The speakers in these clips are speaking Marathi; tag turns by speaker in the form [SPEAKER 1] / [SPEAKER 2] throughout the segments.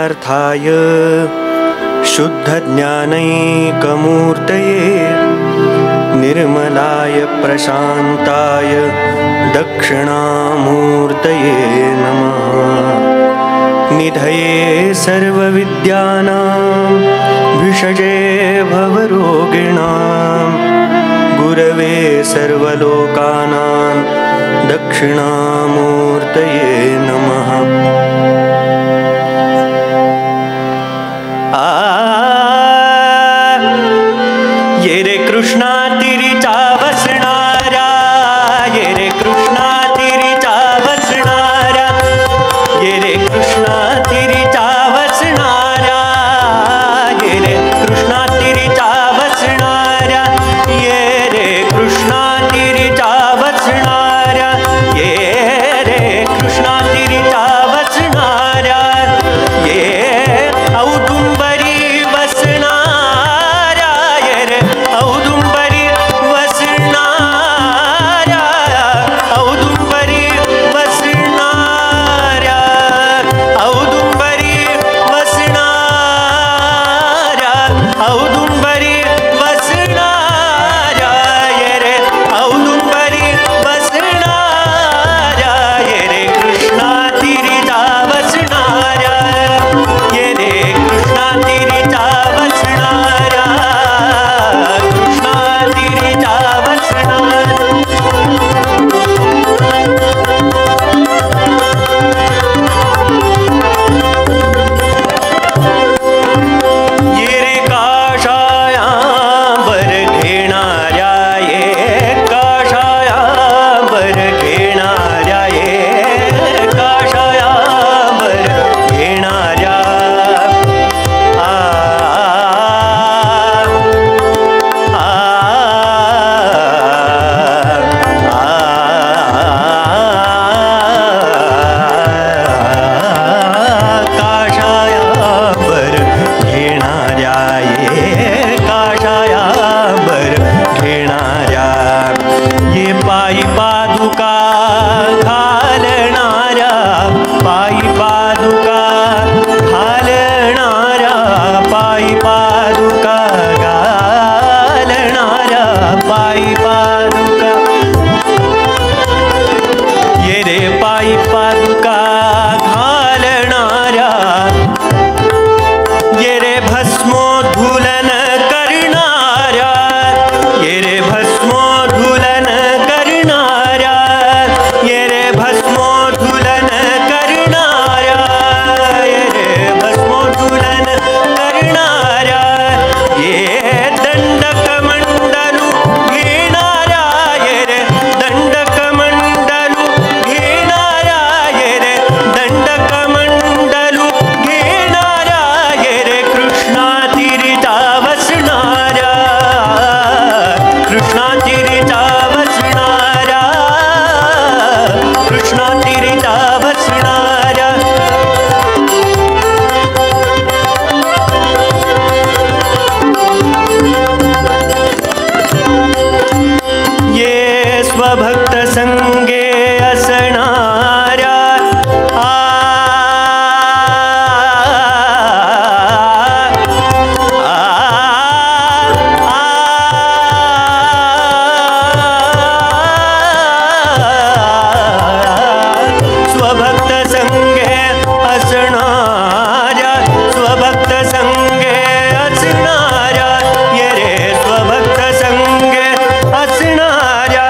[SPEAKER 1] कृष्णार्पितकल्पार्थाय शुद्धज्ञानैकमूर्तये निर्मलाय प्रशान्ताय दक्षिणामूर्तये नमः। निधये सर्वविद्यानां भिषजे भवरोगिणां गुरवे सर्वलोकानां दक्षिणामूर्तये नमः। ये रे कृष्णा तिरीचा बसणाऱ्या, ये रे कृष्णा तिरीचा बसणाऱ्या, ये रे कृष्णा तिरीचा बसणाऱ्या, ये रे कृष्णा तिरीचा बसणाऱ्या, ये रे कृष्णा तिरीचा बसणाऱ्या, ये रे कृष्णा तिरीचा बसणाऱ्या, ये औदुंबरी बसणाऱ्या, ये रे औदुंबरी बसणाऱ्या, औदुंबरी बसणाऱ्या, औदुंबरी बसणाऱ्या, औदुंबरी बसणाऱ्या, ये रे औदुंबरी बसणाऱ्या, ये रे कृष्णा तिरीचा बसणाऱ्या, ये रे कृष्णा तिरीचा बसणाऱ्या, कृष्णा तिरीचा बसणाऱ्या। ये रे काशायांबर घेणाऱ्या, ये काशायांबर घेणाऱ्या, ये काशायांबर घेणाऱ्या, काशायांबर घेणाऱ्या, ये काशायांबर घेणाऱ्या, ये पायी पादुका घालणाऱ्या, पायी पादुका घालणाऱ्या, पायी पादुका घालणाऱ्या, पायी पादुका, ये रे पायी पादुका घालणाऱ्या, ये रे भस्मोद्धूलन करणाऱ्या, ये रे भस्मोद्धूलन करणाऱ्या, ये रे भस्मोद्धूलन करणाऱ्या, ये रे भस्मोद्धूलन करणाऱ्या, ये दंडकमंडलू घेणाऱ्या, ये रे दंडकमंडलू घेणाऱ्या, ये रे दंडकमंडलू घेणाऱ्या, ये रे कृष्णा तिरीचा बसणाऱ्या, कृष्णा तिरीचा बसणाऱ्या, कृष्णा तिरीचा बसणाऱ्या। ये स्वभक्त संगे असणाऱ्या, स्वभक्त संगे असणाऱ्या, स्वभक्त संगे असणाऱ्या, ये रे स्वभक्त संगे असणाऱ्या,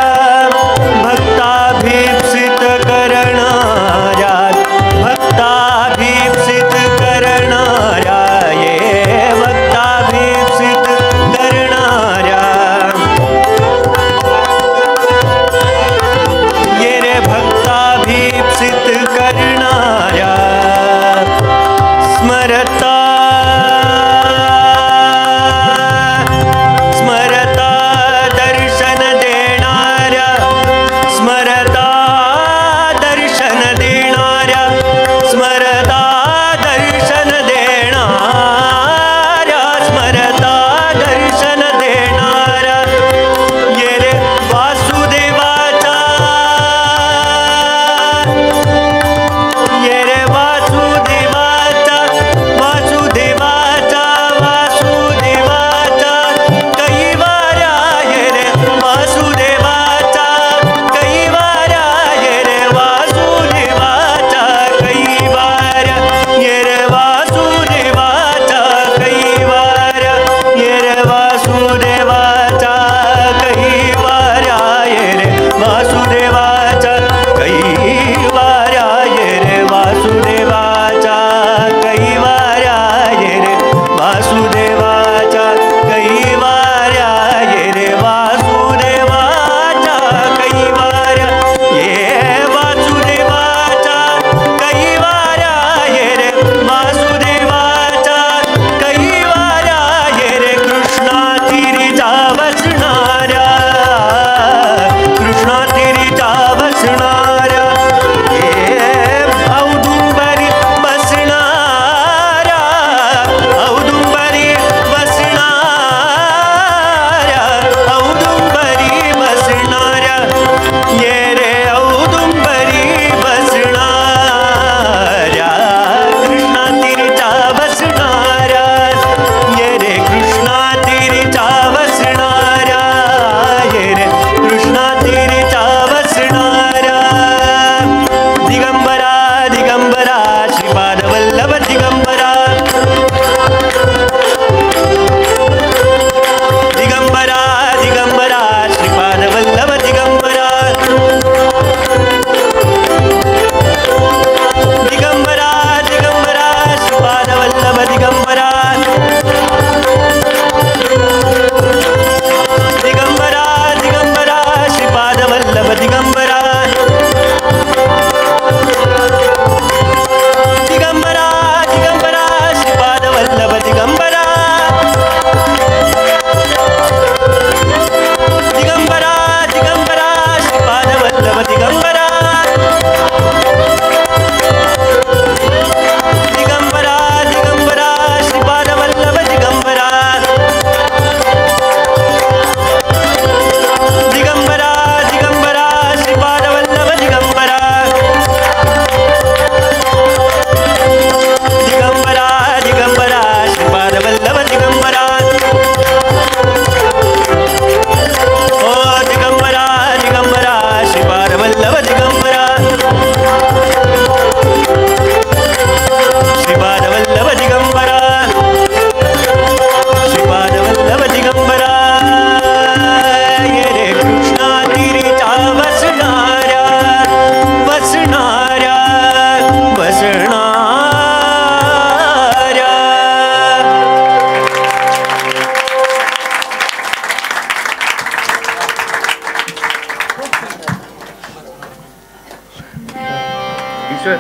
[SPEAKER 1] ईश्वर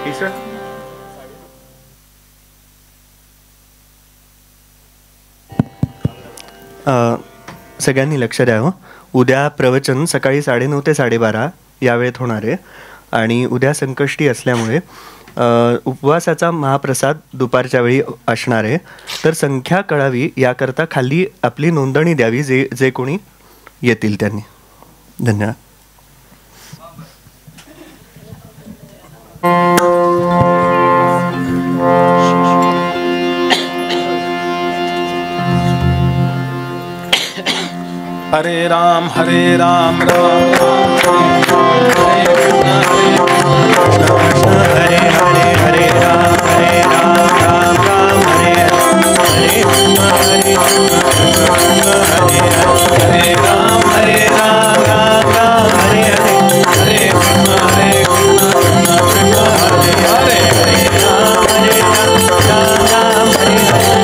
[SPEAKER 1] ईश्वर सगळ्यांनी लक्ष द्या हो. उद्या प्रवचन सकाळी 9:30 ते 12:30 या वेळेत होणार आहे आणि उद्या संकष्टी असल्यामुळे उपवासाचा महाप्रसाद दुपारच्या वेळी असणार आहे. तर संख्या कळावी याकरता खाली आपली नोंदणी द्यावी जे कोणी येतील त्यांनी. धन्यवाद.
[SPEAKER 2] हरे राम राम राम हरे
[SPEAKER 1] हरे हरे हरे राम राम राम हरे हरे हरे हरे राम हरे राम राम राम हरे हरे हरे हरे हरे राम हरे राम राम हरे हरे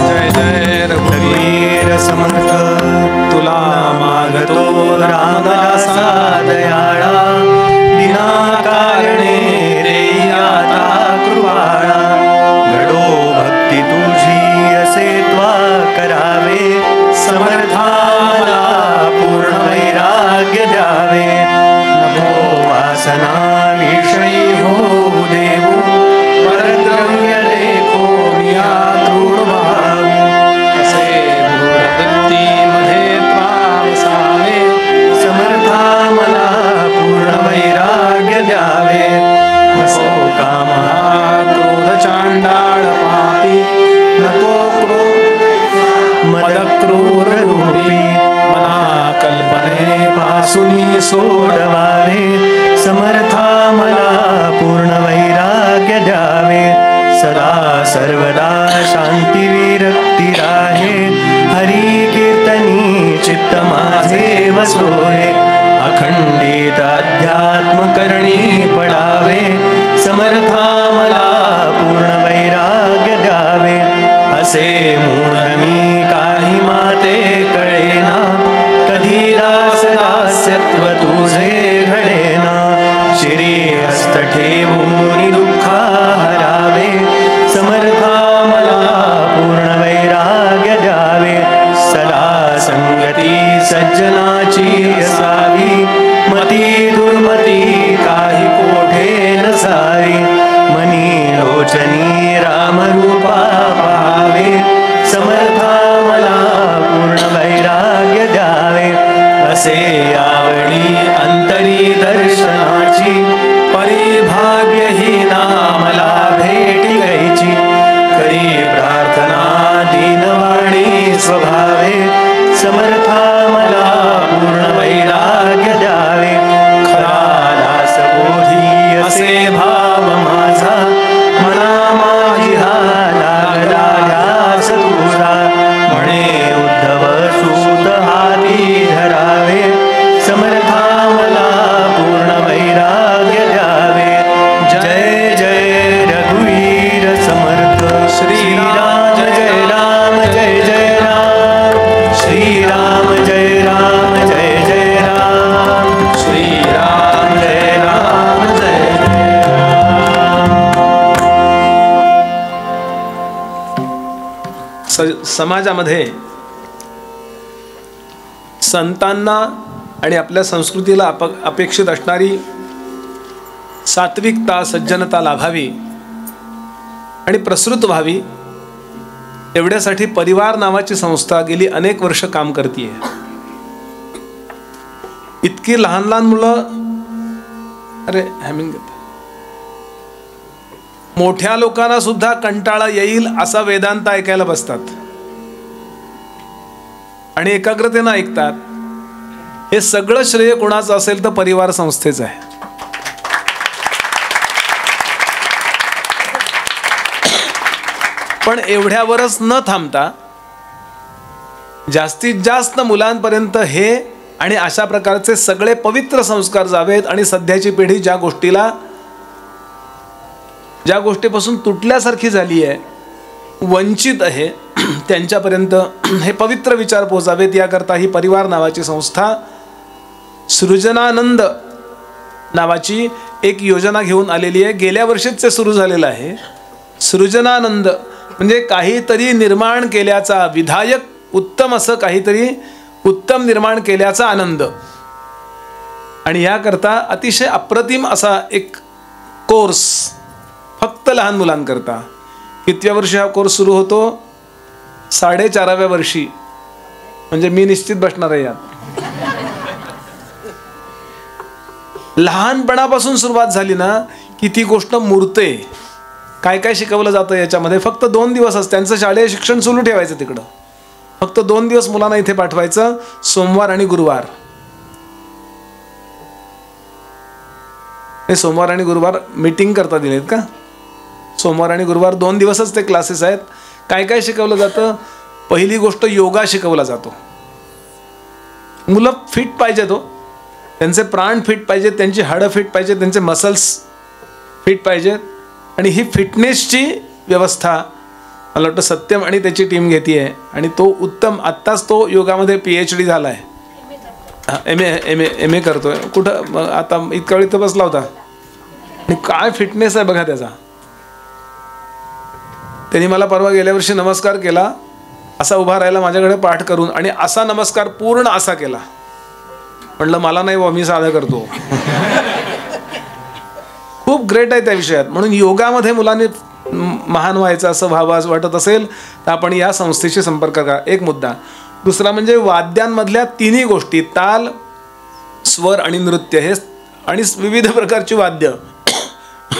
[SPEAKER 2] जय जय रघुवीर
[SPEAKER 1] समर्थ
[SPEAKER 2] तुला मागतो
[SPEAKER 1] रामदासा दयाळा विनाकारणे रे आता कृपाळा घडो भक्ती तुझी असे त्वा करावे समर्था मला पूर्ण वैराग्य द्यावे नभो वासना विषयी होऊ देऊ परद्रव्य लेखो या तृण भाऊ
[SPEAKER 2] असे वृत्तीमध्ये त्वावसावे
[SPEAKER 1] समर्था मला पूर्ण वैराग्य द्यावे असो कामा
[SPEAKER 2] क्रोध चांडाळ पापी नको
[SPEAKER 1] मद क्रूर रूपी
[SPEAKER 2] मना कल्पने
[SPEAKER 1] पासूनी सोडवावे समर्था मला पूर्ण वैराग्य द्यावे सदा सर्वदा शांती विरक्ती राहे हरी कीर्तनी चित्त माझे वसोहे अखंडित अध्यात्म करणी पडावे समर्था मला पूर्ण वैराग्य द्यावे असे मूढ मी काही माते कळेना कधी दास दास्यत्व तुझे घडेना शिरी हस्त ठेवून दुःख हरावे समर्था मला पूर्ण वैराग्य द्यावे सदा संगती सज्जनाची असावी मती दुर्मती काही कोठे नसावी मनी लोचनी रामरूपा पाहावे समर्था मला पूर्ण वैराग्य द्यावे असे आवडी अंतरी दर्शनाची परिभाग्य ही नामला भेटी घ्यायची करी प्रार्थना दीनवाणी स्वभावे समर्था मला पूर्ण वैराग्य द्यावे खरा दास बोधी असे भाव माझा मना माझी हा लागला ध्यास तुझा म्हणे उद्धव सूत हाती धरावे समर्था मला पूर्ण वैराग्य द्यावे जय जय रघुवीर समर्थ श्रीराम जय राम जय जय राम श्रीराम जय राम जय जय राम श्रीराम जय राम जय जय राम.
[SPEAKER 2] समाजामध्ये संतांना आणि आपल्या संस्कृतीला अपेक्षित असणारी सात्विकता सज्जनता लाभावी आणि प्रसृत व्हावी एवढ्यासाठी परिवार नावाची संस्था गेली अनेक वर्ष काम करते. इतकी लहान लहान मुलं अरे हॅमिंग मोठ्या लोकांना सुद्धा कंटाळा येईल असा वेदांत ऐकायला बसतात आणि एकाग्रतेनं ऐकतात. हे सगळं श्रेय कोणाचं असेल तर परिवार संस्थेचं आहे. पण एवढ्यावरच न थांबता जास्तीत जास्त मुलांपर्यंत हे आणि अशा प्रकारचे सगळे पवित्र संस्कार जावेत आणि सध्याची पिढी ज्या गोष्टीला ज्या गोष्टीपासून तुटल्यासारखी झाली आहे, वंचित आहे, त्यांच्यापर्यंत हे पवित्र विचार पोहोचावेत याकरता ही परिवार नावाची संस्था सृजनानंद नावाची एक योजना घेऊन आलेली आहे. गेल्या वर्षीच ते सुरू झालेलं आहे. सृजनानंद म्हणजे काहीतरी निर्माण केल्याचा, विधायक उत्तम असं काहीतरी उत्तम निर्माण केल्याचा आनंद. आणि याकरता अतिशय अप्रतिम असा एक कोर्स फक्त लहान मुलांकरता. कितव्या वर्षी हा कोर्स सुरू होतो? 4.5व्या वर्षी. म्हणजे मी निश्चित बसणार आहे यात. लहानपणापासून सुरुवात झाली ना की ती गोष्ट मुरते. काय काय शिकवलं जातं याच्यामध्ये? फक्त 2 दिवसच त्यांचं शालेय शिक्षण सुरू ठेवायचं तिकडं. फक्त 2 दिवस मुलांना इथे पाठवायचं, सोमवार आणि गुरुवार. हे सोमवार आणि गुरुवार मीटिंग करता दिलेत का? सोमवार आणि गुरुवार 2 दिवसच ते क्लासेस आहेत. काय काय शिकवलं जातं? पहिली गोष्ट योगा शिकवला जातो. मुलं फिट पाहिजेत हो, त्यांचे प्राण फिट पाहिजेत, त्यांची हाडं फिट पाहिजेत, त्यांचे मसल्स फिट पाहिजेत. आणि ही फिटनेसची व्यवस्था मला वाटतं सत्यम आणि त्याची टीम घेते आहे. आणि तो उत्तम, आत्ताच तो योगामध्ये PhD झाला आहे. एम ए करतोय. कुठं आता इतका वेळ इथं बसला होता. आणि काय फिटनेस आहे बघा त्याचा. त्यांनी मला परवा गेल्या वर्षी नमस्कार केला, असा उभा राहिला माझ्याकडे पाठ करून, आणि असा नमस्कार पूर्ण असा केला. म्हटलं मला नाही, मी साधा करतो. खूप ग्रेट आहे त्या विषयात. म्हणून योगामध्ये मुलांनी महान व्हायचं असं व्हावं असं वाटत असेल तर आपण या संस्थेशी संपर्क करा. एक मुद्दा. दुसरा म्हणजे वाद्यांमधल्या तिन्ही गोष्टी, ताल, स्वर आणि नृत्य, हे आणि विविध प्रकारची वाद्य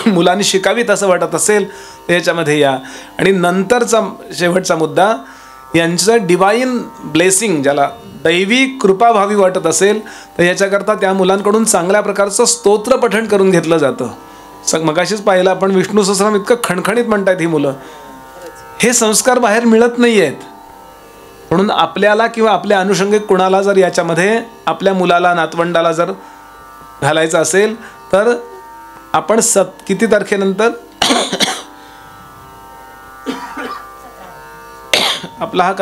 [SPEAKER 2] मुलांनी शिकावीत असं वाटत असेल तर याच्यामध्ये या. आणि नंतरचा शेवटचा मुद्दा, यांचं डिवाइन ब्लेसिंग, ज्याला दैवी कृपा व्हावी वाटत असेल तर याच्याकरता त्या मुलांकडून चांगल्या प्रकारचं स्तोत्र पठण करून घेतलं जातं. मगाशीच पाहिलं आपण, विष्णू सहस्त्रनाम इतकं खणखणीत म्हणतात ही मुलं. हे संस्कार बाहेर मिळत नाही आहेत. म्हणून आपल्याला किंवा आपल्या अनुषंगिक कुणाला जर याच्यामध्ये आपल्या मुलाला, नातवंडाला जर घालायचं असेल तर आपण किती तारखेनंतर आपला हा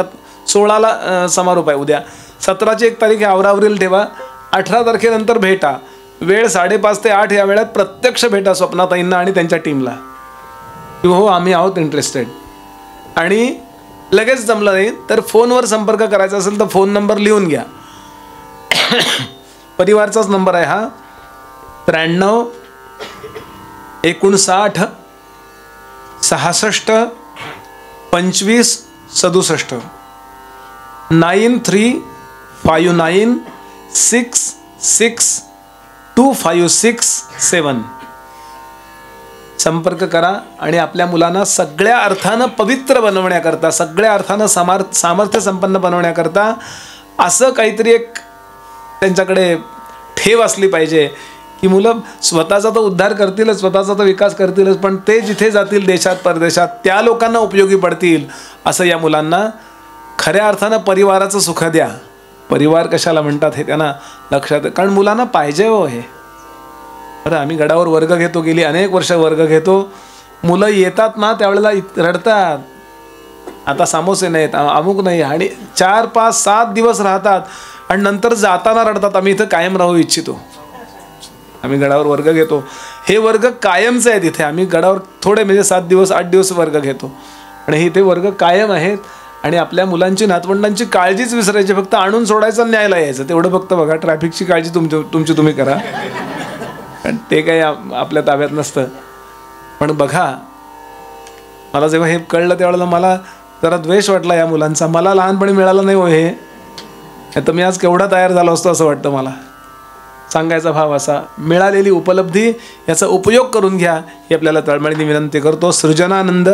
[SPEAKER 2] 16ला समारोप आहे. उद्या 17ची 1 तारीख आवरावरील ठेवा. 18 तारखेनंतर भेटा. वेळ 5:30 ते 8 या वेळात प्रत्यक्ष भेटा स्वप्नाताईंना आणि त्यांच्या टीमला, की हो आम्ही आहोत इंटरेस्टेड. आणि लगेच जमलं नाही तर फोनवर संपर्क करायचा असेल तर फोन नंबर लिहून घ्या. परिवारचाच नंबर आहे हा, 93 59 66 25 67. 9359 66 2567. संपर्क करा आणि आपल्या मुलांना सगळ्या अर्थानं पवित्र बनवण्याकरता, सगळ्या अर्थानं सामर्थ्य संपन्न बनवण्याकरता असं काहीतरी एक त्यांच्याकडे ठेव असली पाहिजे की मुलं स्वतःचा तर उद्धार करतीलच, स्वतःचा तर विकास करतीलच, पण ते जिथे जातील देशात परदेशात त्या लोकांना उपयोगी पडतील असं या मुलांना खऱ्या अर्थानं परिवाराचं सुख द्या. परिवार कशाला म्हणतात हे त्यांना लक्षात, कारण मुलांना पाहिजे हो हे. बरं, आम्ही गडावर वर्ग घेतो, गेली अनेक वर्ष वर्ग घेतो. मुलं येतात ना त्यावेळेला रडतात, आता सामोसे नाहीत, अमुक नाही, आणि 4, 5, 7 दिवस राहतात आणि नंतर जाताना रडतात, आम्ही इथं कायम राहू इच्छितो. आम्ही गडावर वर्ग घेतो, हे वर्ग कायमचे आहेत इथे. आम्ही गडावर थोडे म्हणजे 7 दिवस 8 दिवस वर्ग घेतो आणि इथे वर्ग कायम आहेत. आणि आपल्या मुलांची, नातवंडांची काळजीच विसरायची, फक्त आणून सोडायचं, न्यायला यायचं, तेवढं फक्त बघा. ट्रॅफिकची काळजी तुमची तुम्ही करा, कारण ते काही आपल्या ताब्यात नसतं. पण बघा, मला जेव्हा हे कळलं त्यावेळेला मला जरा द्वेष वाटला या मुलांचा. मला लहानपणी मिळालं नाही हो हे, तर मी आज केवढा तयार झालो असतो असं वाटतं मला. सांगायचा भाव असा, मिळालेली उपलब्धी याचा उपयोग करून घ्या ही आपल्याला तळमळीने विनंती करतो. सृजनानंद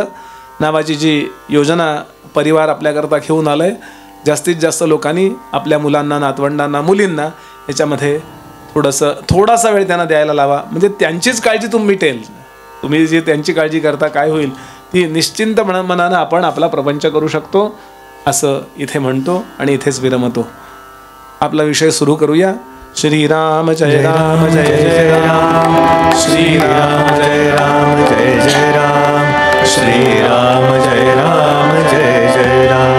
[SPEAKER 2] नावाची जी योजना परिवार आपल्याकरता घेऊन आलं आहे, जास्तीत जास्त लोकांनी आपल्या मुलांना, नातवंडांना, मुलींना याच्यामध्ये थोडासा वेळ त्यांना द्यायला लावा. म्हणजे त्यांचीच काळजी मिटेल. तुम्ही जी त्यांची काळजी करता काय होईल ती निश्चिंत मनानं आपण आपला प्रपंच करू शकतो असं इथे म्हणतो आणि इथेच विरमतो. आपला विषय सुरू करूया. श्रीराम जय राम जय जय राम, श्रीराम जय राम जय जय राम.
[SPEAKER 1] श्रीराम जय राम जय जय राम.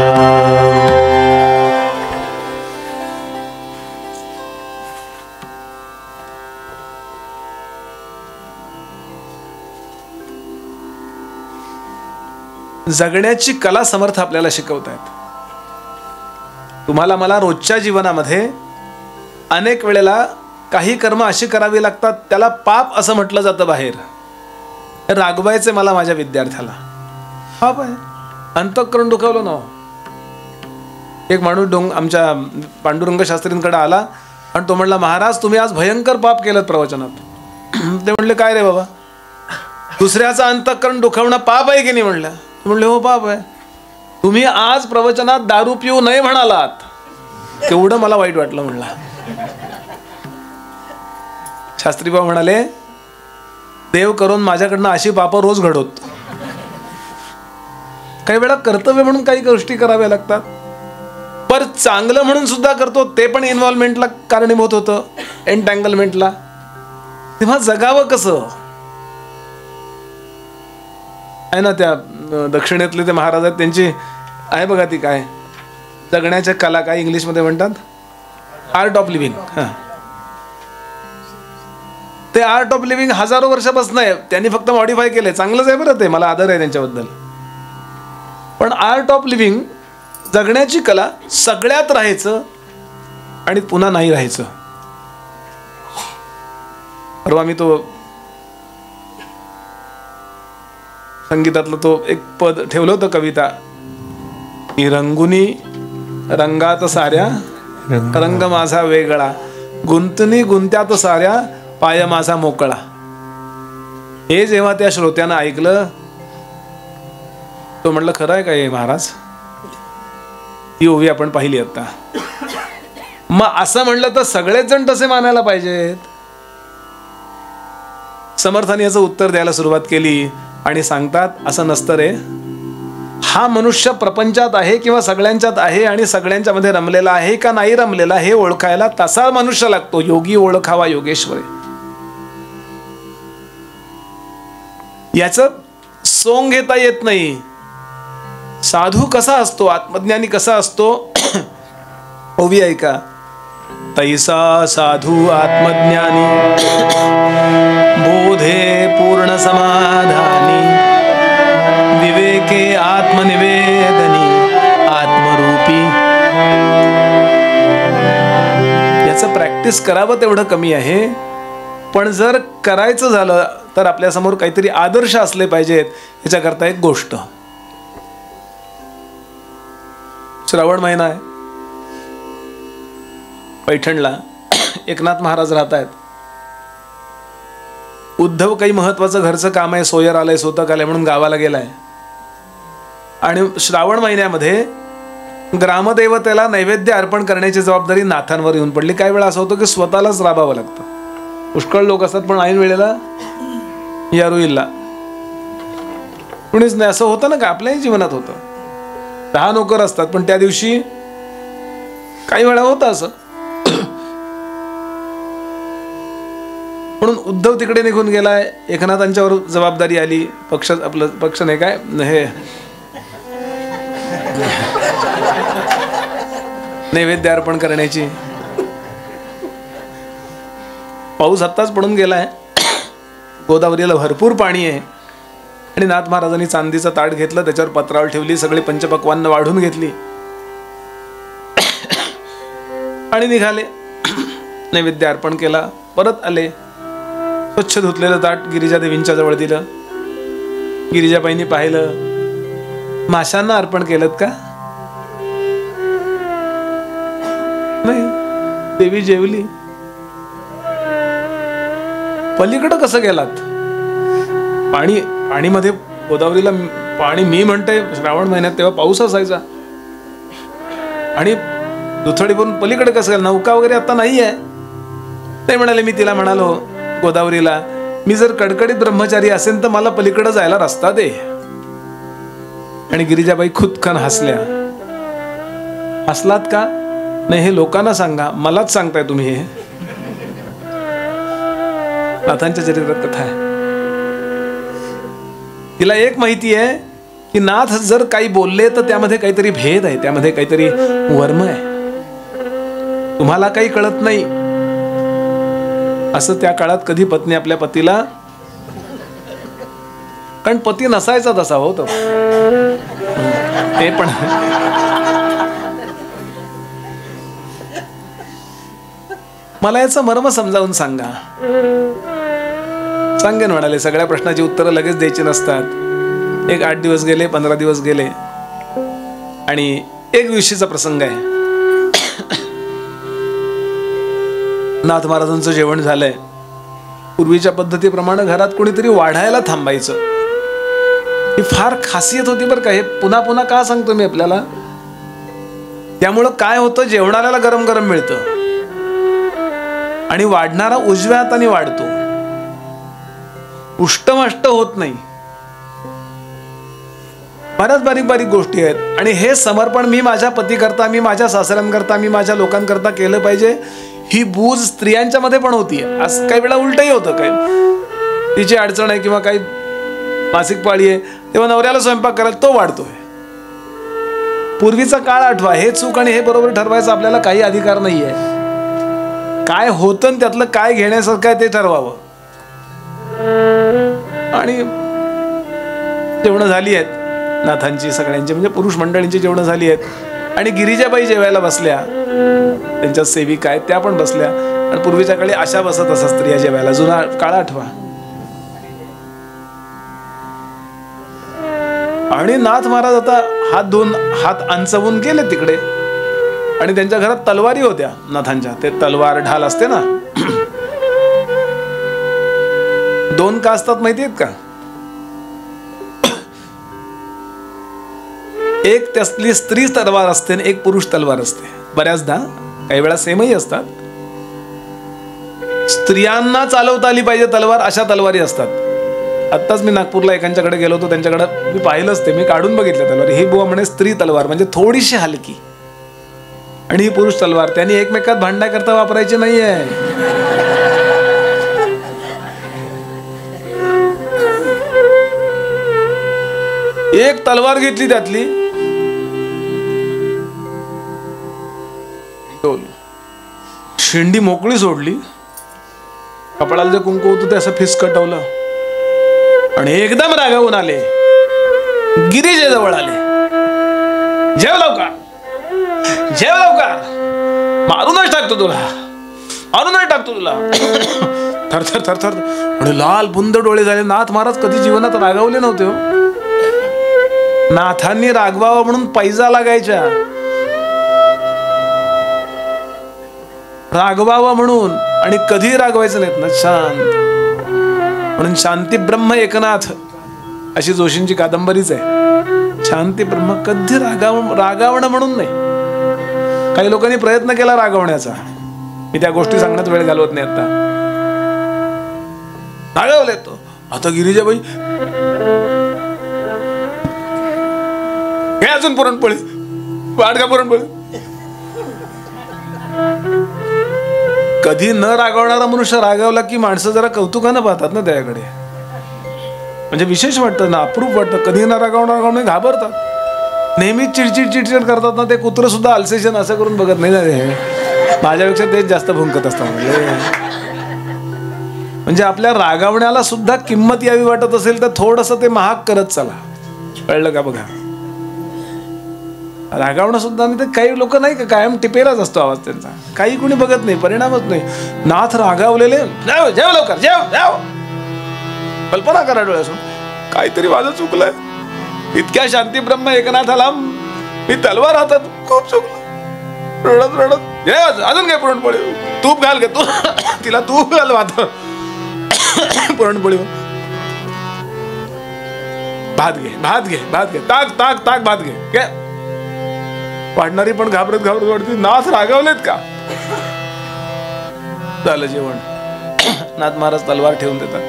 [SPEAKER 2] जगण्याची कला समर्थ आपल्याला शिकवत आहेत. तुम्हाला मला रोजच्या जीवनामध्ये अनेक वेळेला काही कर्म अशी करावी लागतात, त्याला पाप असं म्हटलं जातं बाहेर. रागवायचे मला माझ्या विद्यार्थ्याला, पाप आहे, अंतःकरण दुखावलं ना. एक माणूस आमच्या पांडुरंग शास्त्रींकडे आला आणि तो म्हणला, महाराज तुम्ही आज भयंकर पाप केलं प्रवचनात. ते म्हणले, काय रे बाबा, दुसऱ्याचं अंतःकरण दुखावणं पाप आहे की नाही? म्हणले, हो पाप आहे. तुम्ही आज प्रवचनात दारू पिऊ नये म्हणालात, केवढं मला वाईट वाटलं. म्हणला शास्त्रीबा म्हणाले, देव करून माझ्याकडनं अशी पापं रोज घडवत. काही वेळा कर्तव्य म्हणून काही गोष्टी कराव्या लागतात, पर चांगलं म्हणून सुद्धा करतो, ते पण इन्व्हॉल्वमेंटला कारणीभूत होतं, एन्टँगलमेंटला. तेव्हा जगावं कसं आहे ना. त्या दक्षिणेतले ते महाराज आहेत, त्यांची आहे बघा ती काय जगण्याच्या कला, काय इंग्लिशमध्ये म्हणतात, आर्ट ऑफ लिव्हिंग. ते आर्ट ऑफ लिव्हिंग हजारो वर्षापासून आहे, त्यांनी फक्त मॉडिफाय केलंय. चांगलंच आहे बरं ते, मला आदर आहे त्यांच्याबद्दल. पण आर्ट ऑफ लिव्हिंग, जगण्याची कला, सगळ्यात राहायचं आणि पुन्हा नाही राहायचं. परवा मी तो संगीतातलं तो एक पद ठेवलं होतं, कविता, की रंगुनी रंगात साऱ्या रंग माझा वेगळा, गुंतनी गुंत्यात साऱ्या पाय माझा मोकळा. हे जेव्हा त्या श्रोत्यानं ऐकलं, तो म्हटलं, खरं आहे का हे महाराज? ही ओवी आपण पाहिली आता. मग असं म्हणलं तर सगळेच जण तसे मानायला पाहिजेत. समर्थाने याचं उत्तर द्यायला सुरुवात केली आणि सांगतात, असं नसतं रे. हा मनुष्य प्रपंचात आहे किंवा सगळ्यांच्यात आहे आणि सगळ्यांच्या मध्ये रमलेला आहे का नाही रमलेला हे ओळखायला तसा मनुष्य लागतो. योगी ओळखावा योगेश्वरे. याचं सोंग घेता येत नाही. साधू कसा असतो, आत्मज्ञानी कसा असतो, ओवी ऐका. तैसा साधू आत्मज्ञानी, बोधे पूर्ण समाधानी, विवेके आत्मनिवेदनी, आत्मरूपी. याचं प्रॅक्टिस करावं तेवढं कमी आहे. पण जर करायचं झालं तर आपल्यासमोर काहीतरी आदर्श असले पाहिजेत. याच्याकरता एक गोष्ट, श्रावण महिना आहे, पैठणला एकनाथ महाराज राहत आहेत. उद्धव काही महत्वाचं घरचं काम आहे, सोयर आलंय, सोतक आलंय म्हणून गावाला गेलाय. आणि श्रावण महिन्यामध्ये ग्रामदेवतेला नैवेद्य अर्पण करण्याची जबाबदारी नाथांवर येऊन पडली. काही वेळा असं होतं की स्वतःलाच राबावं लागतं. पुष्कळ लोक असतात पण ऐन वेळेला यारुईला कुणीच नाही. असं होतं ना, का आपल्याही जीवनात होतं. 10 नोकर असतात पण त्या दिवशी काही वेळा होतं असं. म्हणून उद्धव तिकडे निघून गेलाय, एकनाथांच्यावर जबाबदारी आली. आपलं पक्ष नाही काय हे नैवेद्य अर्पण करण्याची. पाऊस आत्ताच पडून गेलाय, गोदावरीला भरपूर पाणी आहे. आणि नाथ महाराजांनी चांदीचं ताट घेतलं, त्याच्यावर पत्रावळ ठेवली, सगळी पंचपक्वान्न वाढून घेतली आणि निघाले. नैवेद्य अर्पण केला, परत आले. स्वच्छ धुतलेलं ताट गिरिजा देवींच्या जवळ दिलं. गिरिजाबाईंनी पाहिलं, माशांना अर्पण केलं का? नाही. देवी जेवली. पलीकडं कसं गेलात? पाणीमध्ये गोदावरीला पाणी, मी म्हणते श्रावण महिन्यात तेव्हा पाऊस असायचा, आणि दुथडी भरून पलीकडे कसं गेला? नौका वगैरे आता नाही आहे. ते म्हणाले, मी तिला म्हणालो गोदावरीला, मी जर कडकडीत ब्रह्मचारी असेल तर मला पलीकडे जायला रस्ता दे. आणि गिरिजाबाई खुदकन हसल्या. हसलात का? नाही, हे लोकांना सांगा, मलाच सांगताय तुम्ही. हे नाथांच्या चरित्रात कथा आहे. तिला एक माहिती आहे की नाथ जर काही बोलले तर त्यामध्ये काहीतरी भेद आहे, त्यामध्ये काहीतरी वर्म आहे. तुम्हाला काही कळत नाही असं त्या काळात कधी पत्नी आपल्या पतीला, कारण पती नसायचा तसा होत ते पण. मला याचं मर्म समजावून सांगा. सांगेन म्हणाले. सगळ्या प्रश्नाची उत्तरं लगेच द्यायची नसतात. एक 8 दिवस गेले, 15 दिवस गेले आणि एक दिवशीचा प्रसंग आहे. नाथ महाराजांचं जेवण झालंय. पूर्वीच्या पद्धतीप्रमाणे घरात कोणीतरी वाढायला थांबायचं. ही फार खासियत होती बरं का. हे पुन्हा पुन्हा का सांगतो मी आपल्याला, त्यामुळं काय होतं, जेवणाऱ्याला गरम गरम मिळतं आणि वाढणारा उजव्या हाताने वाढतो. उष्टमाष्ट होत नाही. बऱ्याच बारीक बारीक गोष्टी आहेत आणि हे समर्पण मी माझ्या पतीकरता, मी माझ्या सासऱ्यांकरता, मी माझ्या लोकांकरता केलं पाहिजे, ही बूज स्त्रियांच्या मध्ये पण होती. आज काही वेळा उलटही होतं. काय तिची अडचण आहे किंवा काही मासिक पाळी आहे तेव्हा नवऱ्याला स्वयंपाक करायला तो वाढतोय. पूर्वीचा काळ आठवा. हे चूक आणि हे बरोबर ठरवायचा आपल्याला काही अधिकार नाहीये. काय होतं त्यातलं काय घेण्यासारखं आहे ते ठरवावं. आणि जेवणं झाली आहेत नाथांची, सगळ्यांची म्हणजे पुरुष मंडळींची जेवणं झाली आहेत आणि गिरिजाबाई जेवायला बसल्या. त्यांच्या सेविका आहेत त्या पण बसल्या. आणि पूर्वीच्या काळी अशा बसत असतात स्त्रिया जेवायला. जुना काळ आठवा. आणि नाथ महाराज आता हात धुवून हात अंचवून गेले तिकडे आणि त्यांच्या घरात तलवारी होत्या नाथांच्या. ते तलवार ढाल असते ना, 2 का असतात माहिती आहेत का? एक त्यातली स्त्री तलवार असते आणि एक पुरुष तलवार असते. बऱ्याचदा काही वेळा सेमही असतात. स्त्रियांना चालवता आली पाहिजे तलवार अशा तलवारी असतात. आत्ताच मी नागपूरला एकांच्याकडे गेलो होतो, त्यांच्याकडे मी पाहिलंच ते, मी काढून बघितलं तलवार. ही बुवा म्हणे स्त्री तलवार म्हणजे थोडीशी हलकी, आणि ही पुरुष तलवार. त्यांनी एकमेकात भांडण्याकरता वापरायची नाहीये. एक तलवार घेतली त्यातली, शेंडी मोकळी सोडली, कपाळाला जे कुंकू होतं ते असं फिसकटवलं आणि एकदम रागावून आले. गिरीजे जवळ आले. जेव लवकर, जेव लवकर, मारूनच टाकतो तुला, मारूनच टाकतो तुला. थरथर थरथर आणि लाल बुंद डोळे झाले. नाथ महाराज कधी जीवनात रागावले नव्हते हो. नाथांनी रागवावं म्हणून पैजा लागायच्या. रागवावं म्हणून, आणि कधी रागवायचं नाहीत ना, शांत. म्हणून शांती ब्रह्म एकनाथ अशी जोशींची कादंबरीच आहे. शांती ब्रह्म, कधी रागावणं म्हणून नाही. काही लोकांनी प्रयत्न केला रागवण्याचा, मी त्या गोष्टी सांगण्यात वेळ घालवत नाही. आता रागावले तो. आता गिरिजाबाई हे अजून पुरणपोळी वाट का पुरणपोळी. कधी न रागवणारा मनुष्य रागावला की माणसं जरा कौतुकानं पाहतात ना त्याकडे. म्हणजे विशेष वाटतं ना, अप्रूप वाटतं. कधी न रागवणार घाबरतात. नेहमीच चिडचिड चिडचिड करतात ना, ते कुत्र सुद्धा अल्सेशन असं करून बघत नाही ना. माझ्यापेक्षा तेच जास्त भुंकत असतात. म्हणजे आपल्या रागावण्याला सुद्धा किंमत यावी वाटत असेल तर थोडंसं ते महाग करत चला. कळलं का? बघा, रागावणं सुद्धा. आणि ते काही लोक नाही का कायम टिपेलाच असतो आवाज त्यांचा, काही कुणी बघत नाही, परिणामच नाही. नाथ रागावलेले, जेव जेव लवकर, जेव जेव. कल्पना करा डोळ्यासून, काहीतरी माझं चुकलंय. इतक्या शांती ब्रह्म एकनाथाला मी तलवार हातात, खूप चुकलं. रडत रडत अजून काय पुरणपोळी, तूप घाल घे तू, तिला तूप घाल वाथ पुरणपोळी. भात घे, भात घे, भात घे, ताक ताक ताक भात घे. वाढणारी पण घाबरत घाबरत वाढते. नाथ रागावलेत का? झालं जेवण. नाथ महाराज तलवार ठेवून देतात.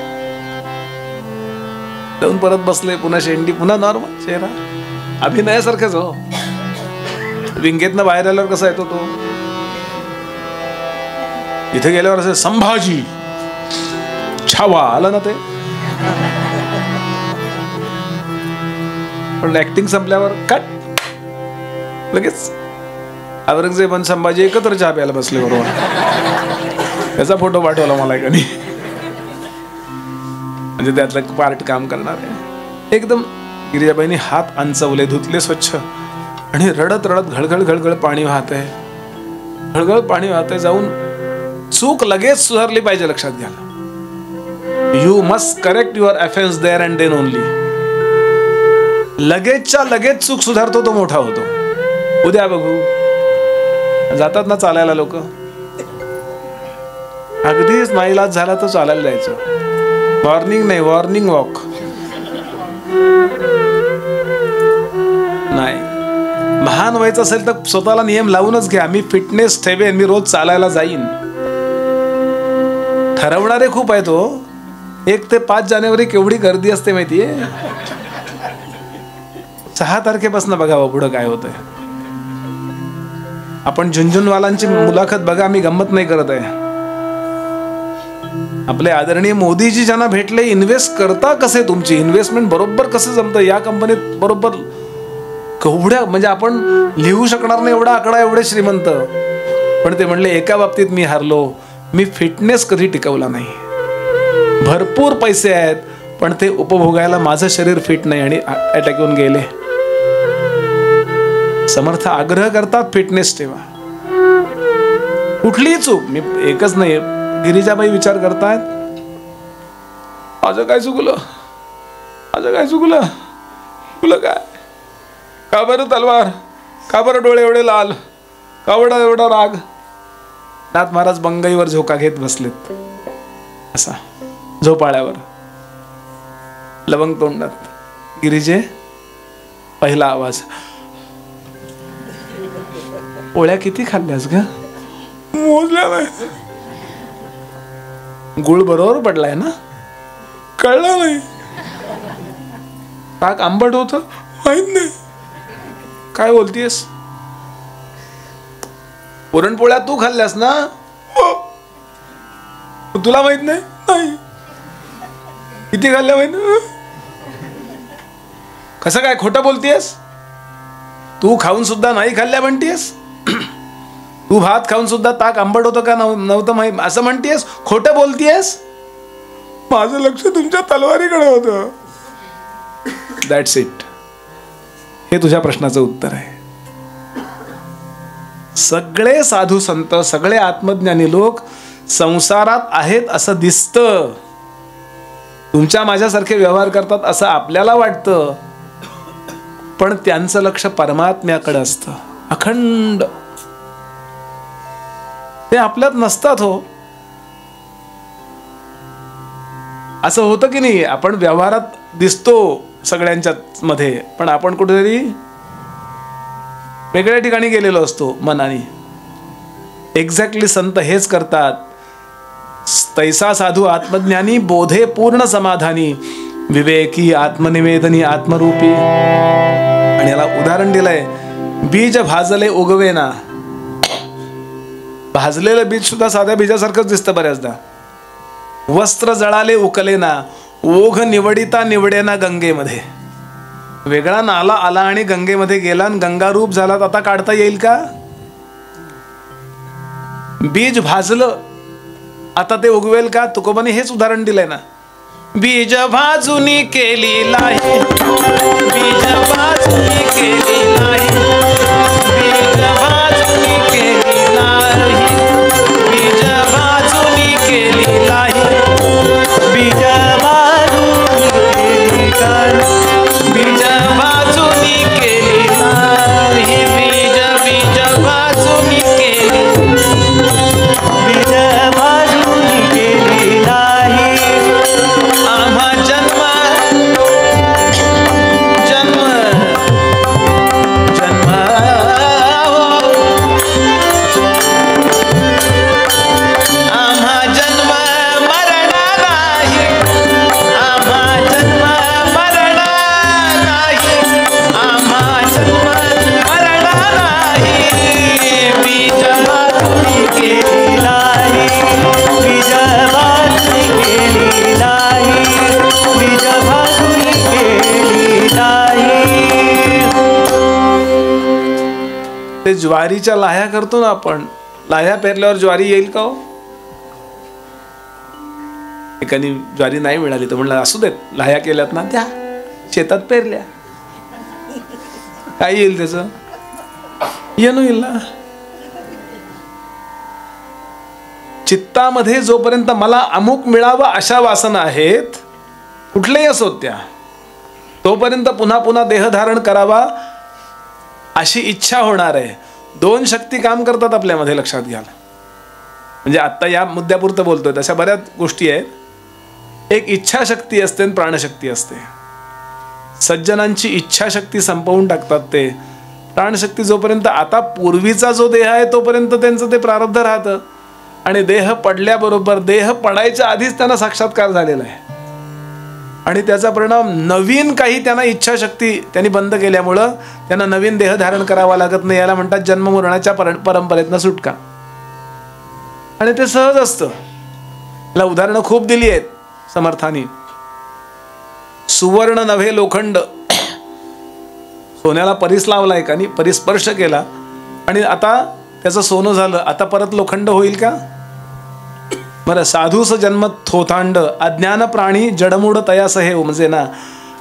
[SPEAKER 2] जाऊन परत बसले. पुन्हा शेंडी, पुन्हा नॉर्मल चेहरा. अभिनयासारखंच हो. विंगेतनं बाहेर आल्यावर कसा येतो तो, इथे गेल्यावर असं संभाजी छावा आला ना ते. पण ऍक्टिंग संपल्यावर कट, लगेच औरंगजेब आणि संभाजी एकत्र चहा प्यायला बसले बरोबर. त्याचा फोटो पाठवला मला एकाने, म्हणजे त्यातलं पार्ट काम करणार आहे. एकदम गिरिजाबाईंनी हात अंचवले, धुतले स्वच्छ, आणि रडत रडत घळघळ घळघळ पाणी वाहत आहे, घळघळ पाणी वाहत आहे. जाऊन चूक लगेच सुधारली पाहिजे, लक्षात घ्या. You must correct your offence there and then only. लगेचच्या लगेच चूक सुधारतो तो मोठा होतो. उद्या बघू. जातात ना चालायला लोक, अगदीच नाईलाज झाला तर चालायला जायचं. मॉर्निंग नाही, मॉर्निंग वॉक नाही. महान व्हायचं असेल तर स्वतःला नियम लावूनच घ्या. मी फिटनेस ठेवेन, मी रोज चालायला जाईन. ठरवणारे खूप आहेत हो. 1 ते 5 जानेवारी केवढी गर्दी असते माहितीये. 6 तारखेपासून बघावं पुढं काय होतंय. आपण झुंझुनवालांची मुलाखत बघा, मी गंमत नाही करत आहे. आपले आदरणीय मोदीजी ज्यांना भेटले, इन्व्हेस्ट करता कसे, तुमची इन्व्हेस्टमेंट बरोबर कसं जमतं या कंपनीत, बरोबर केवढ्या, म्हणजे आपण लिहू शकणार नाही एवढा आकडा, एवढे श्रीमंत. पण ते म्हणले एका बाबतीत मी हारलो, मी फिटनेस कधी टिकवला नाही. भरपूर पैसे आहेत पण ते उपभोगायला माझं शरीर फिट नाही, आणि अटॅक येऊन गेले. समर्थ आग्रह करतात फिटनेस ठेवा. कुठलीही चूक, मी एकच नाही, गिरिजाबाई विचार करतायत, माझं काय चुकलं, माझं काय चुकलं, चुकलं काय, का बरं तलवार, का बरं डोळे एवढे लाल, का बरं एवढा राग. नाथ महाराज बंगईवर झोका घेत बसलेत, असा झोपाळ्यावर, लवंग तोंडात. गिरिजे पहिला आवाज, पोळ्या किती खाल्ल्यास ग, मोजल्या नाही. गुळ बरोबर पडलाय ना, कळलं नाही. ताक आंबट होत, माहित नाही. काय बोलतीयस, पुरणपोळ्या तू खाल्ल्यास ना, तुला माहित नाही. नाही, किती खाल्ल्या माहित. कसं काय खोटं बोलतीयस, तू खाऊन सुद्धा नाही खाल्ल्या म्हणतीयस. तू भात खाऊन सुद्धा ताक आंबट होतं का नव्हतं माहित असं म्हणतीयस, खोटं बोलतीयस. माझं लक्ष तुमच्या तलवारीकडे होतं. That's it. हे तुझ्या प्रश्नाचं उत्तर आहे. सगळे साधू संत, सगळे आत्मज्ञानी लोक संसारात आहेत असं दिसतं, तुमच्या माझ्यासारखे व्यवहार करतात असं आपल्याला वाटतं, पण त्यांचं लक्ष परमात्म्याकडे असतं अखंड. ते आपल्यात नसतात हो. असं होतं की नाही, आपण व्यवहारात दिसतो सगळ्यांच्या मध्ये, पण आपण कुठेतरी वेगळ्या ठिकाणी गेलेलो असतो मनाने. एक्झॅक्टली संत हेच करतात. तैसा साधू आत्मज्ञानी बोधे पूर्ण समाधानी, विवेकी आत्मनिवेदनी आत्मरूपी. आणि याला उदाहरण दिलंय, बीज भाजले उगवेना. भाजलेलं बीज सुद्धा साध्या बीजासारखंच दिसतं बऱ्याचदा. वस्त्र जळाले उकलेना, ओघ निवडिता निवडेना गंगेमध्ये. वेगळा नाला आला आणि गंगेमध्ये गेला आणि गंगारूप झाला, आता काढता येईल का. बीज भाजलं, आता ते उगवेल का. तुकोबाने हेच उदाहरण दिलंय ना, बीज भाजुनी केली लाही, बीज भाजुनी केली लाही, बीज भाजुनी केली लाही, बीज भाजुनी केली लाही, बीज भाजुनी बीज भाजुनी केली लाही, बीज बीज भाजुनी केली, बीज भाजुनी केली लाही. आम्हा जन्म जन्म ज्वारीच्या लाह्या करतो ना आपण, लाह्या पेरल्यावर ज्वारी येईल का हो? एकाने ज्वारी नाही मिळाली तर म्हणलं असू देत, लाह्या केल्यात ना त्या शेतात पेरल्या, काय येईल त्याच? येणं येईल ना. चित्तामध्ये जोपर्यंत मला अमुक मिळावं अशा वासना आहेत, कुठल्याही असोत त्या, तोपर्यंत पुन्हा पुन्हा देहधारण करावा अशी इच्छा होणार आहे. दोन शक्ती काम करतात आपल्यामध्ये, लक्षात घ्या. म्हणजे आत्ता या मुद्द्यापुरतं बोलतोय, तशा बऱ्याच गोष्टी आहेत. एक इच्छाशक्ती असते आणि प्राणशक्ती असते. सज्जनांची इच्छाशक्ती संपवून टाकतात ते. प्राणशक्ती जोपर्यंत, आता पूर्वीचा जो देह आहे तोपर्यंत त्यांचं ते प्रारब्ध राहतं, आणि देह पडल्याबरोबर, देह पडायच्या आधीच त्यांना साक्षात्कार झालेला आहे, आणि त्याचा परिणाम नवीन काही त्यांना इच्छाशक्ती त्यांनी बंद केल्यामुळं त्यांना नवीन देह धारण करावा लागत नाही. याला म्हणतात जन्म मरणाच्या परंपरेतनं सुटका. आणि ते सहज असतं. याला उदाहरणं खूप दिली आहेत समर्थांनी. सुवर्ण नव्हे लोखंड, सोन्याला परीस लावला एकाने, परिस्पर्श केला आणि आता त्याचं सोनं झालं, आता परत लोखंड होईल का? बरं, साधूस जन्म थोथांड, अज्ञान प्राणी जडमूड तयास हे. म्हणजे ना,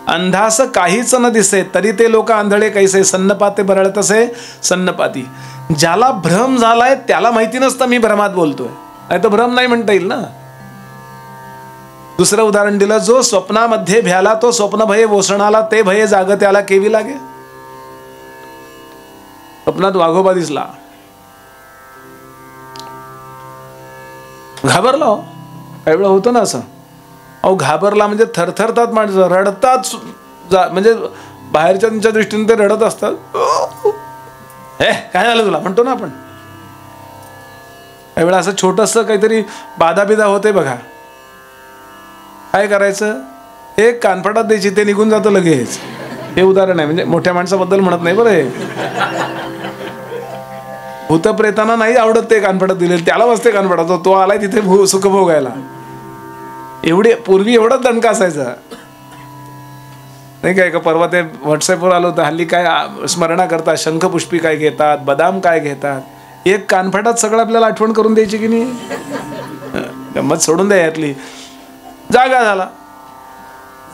[SPEAKER 2] अंधास काहीच न दिसे तरी ते लोक आंधळे कैसे, सन्नपाते बरळत असे सन्नपाती. ज्याला भ्रम झालाय त्याला माहिती नसतं मी भ्रमात बोलतोय, नाही तर भ्रम नाही म्हणता येईल ना. दुसरं उदाहरण दिलं, जो स्वप्नामध्ये भ्याला तो स्वप्न भये वोसणाला, ते भये जागत्याला केवी लागे. स्वप्नात वाघोबा दिसला, घाबरला हो. काही वेळा होतं ना असं. अहो घाबरला म्हणजे थरथरतात माणसं, रडतात, म्हणजे बाहेरच्या त्यांच्या दृष्टीने ते रडत असतात. हे काय झालं तुला म्हणतो ना आपण. काही वेळा असं छोटंसं काहीतरी बाधा होते बघा, काय करायचं, एक कानफटात द्यायची, ते निघून जातं लगेच. हे उदाहरण आहे, म्हणजे मोठ्या माणसाबद्दल म्हणत नाही बरं. हे भूतप्रेतांना नाही आवडत ते कानफटात दिले, त्याला वाजते कानफटात, तो आलाय तिथे सुख भोगायला. एवढे पूर्वी एवढाच दणका असायचा नाही काय का. परवा ते व्हॉट्सअपवर आलं होतं, हल्ली काय स्मरणा करतात, शंखपुष्पी काय घेतात, बदाम काय घेतात, एक कानफटात सगळं आपल्याला आठवण करून द्यायची की नाही. गंमत सोडून द्या यातली. जागा झाला,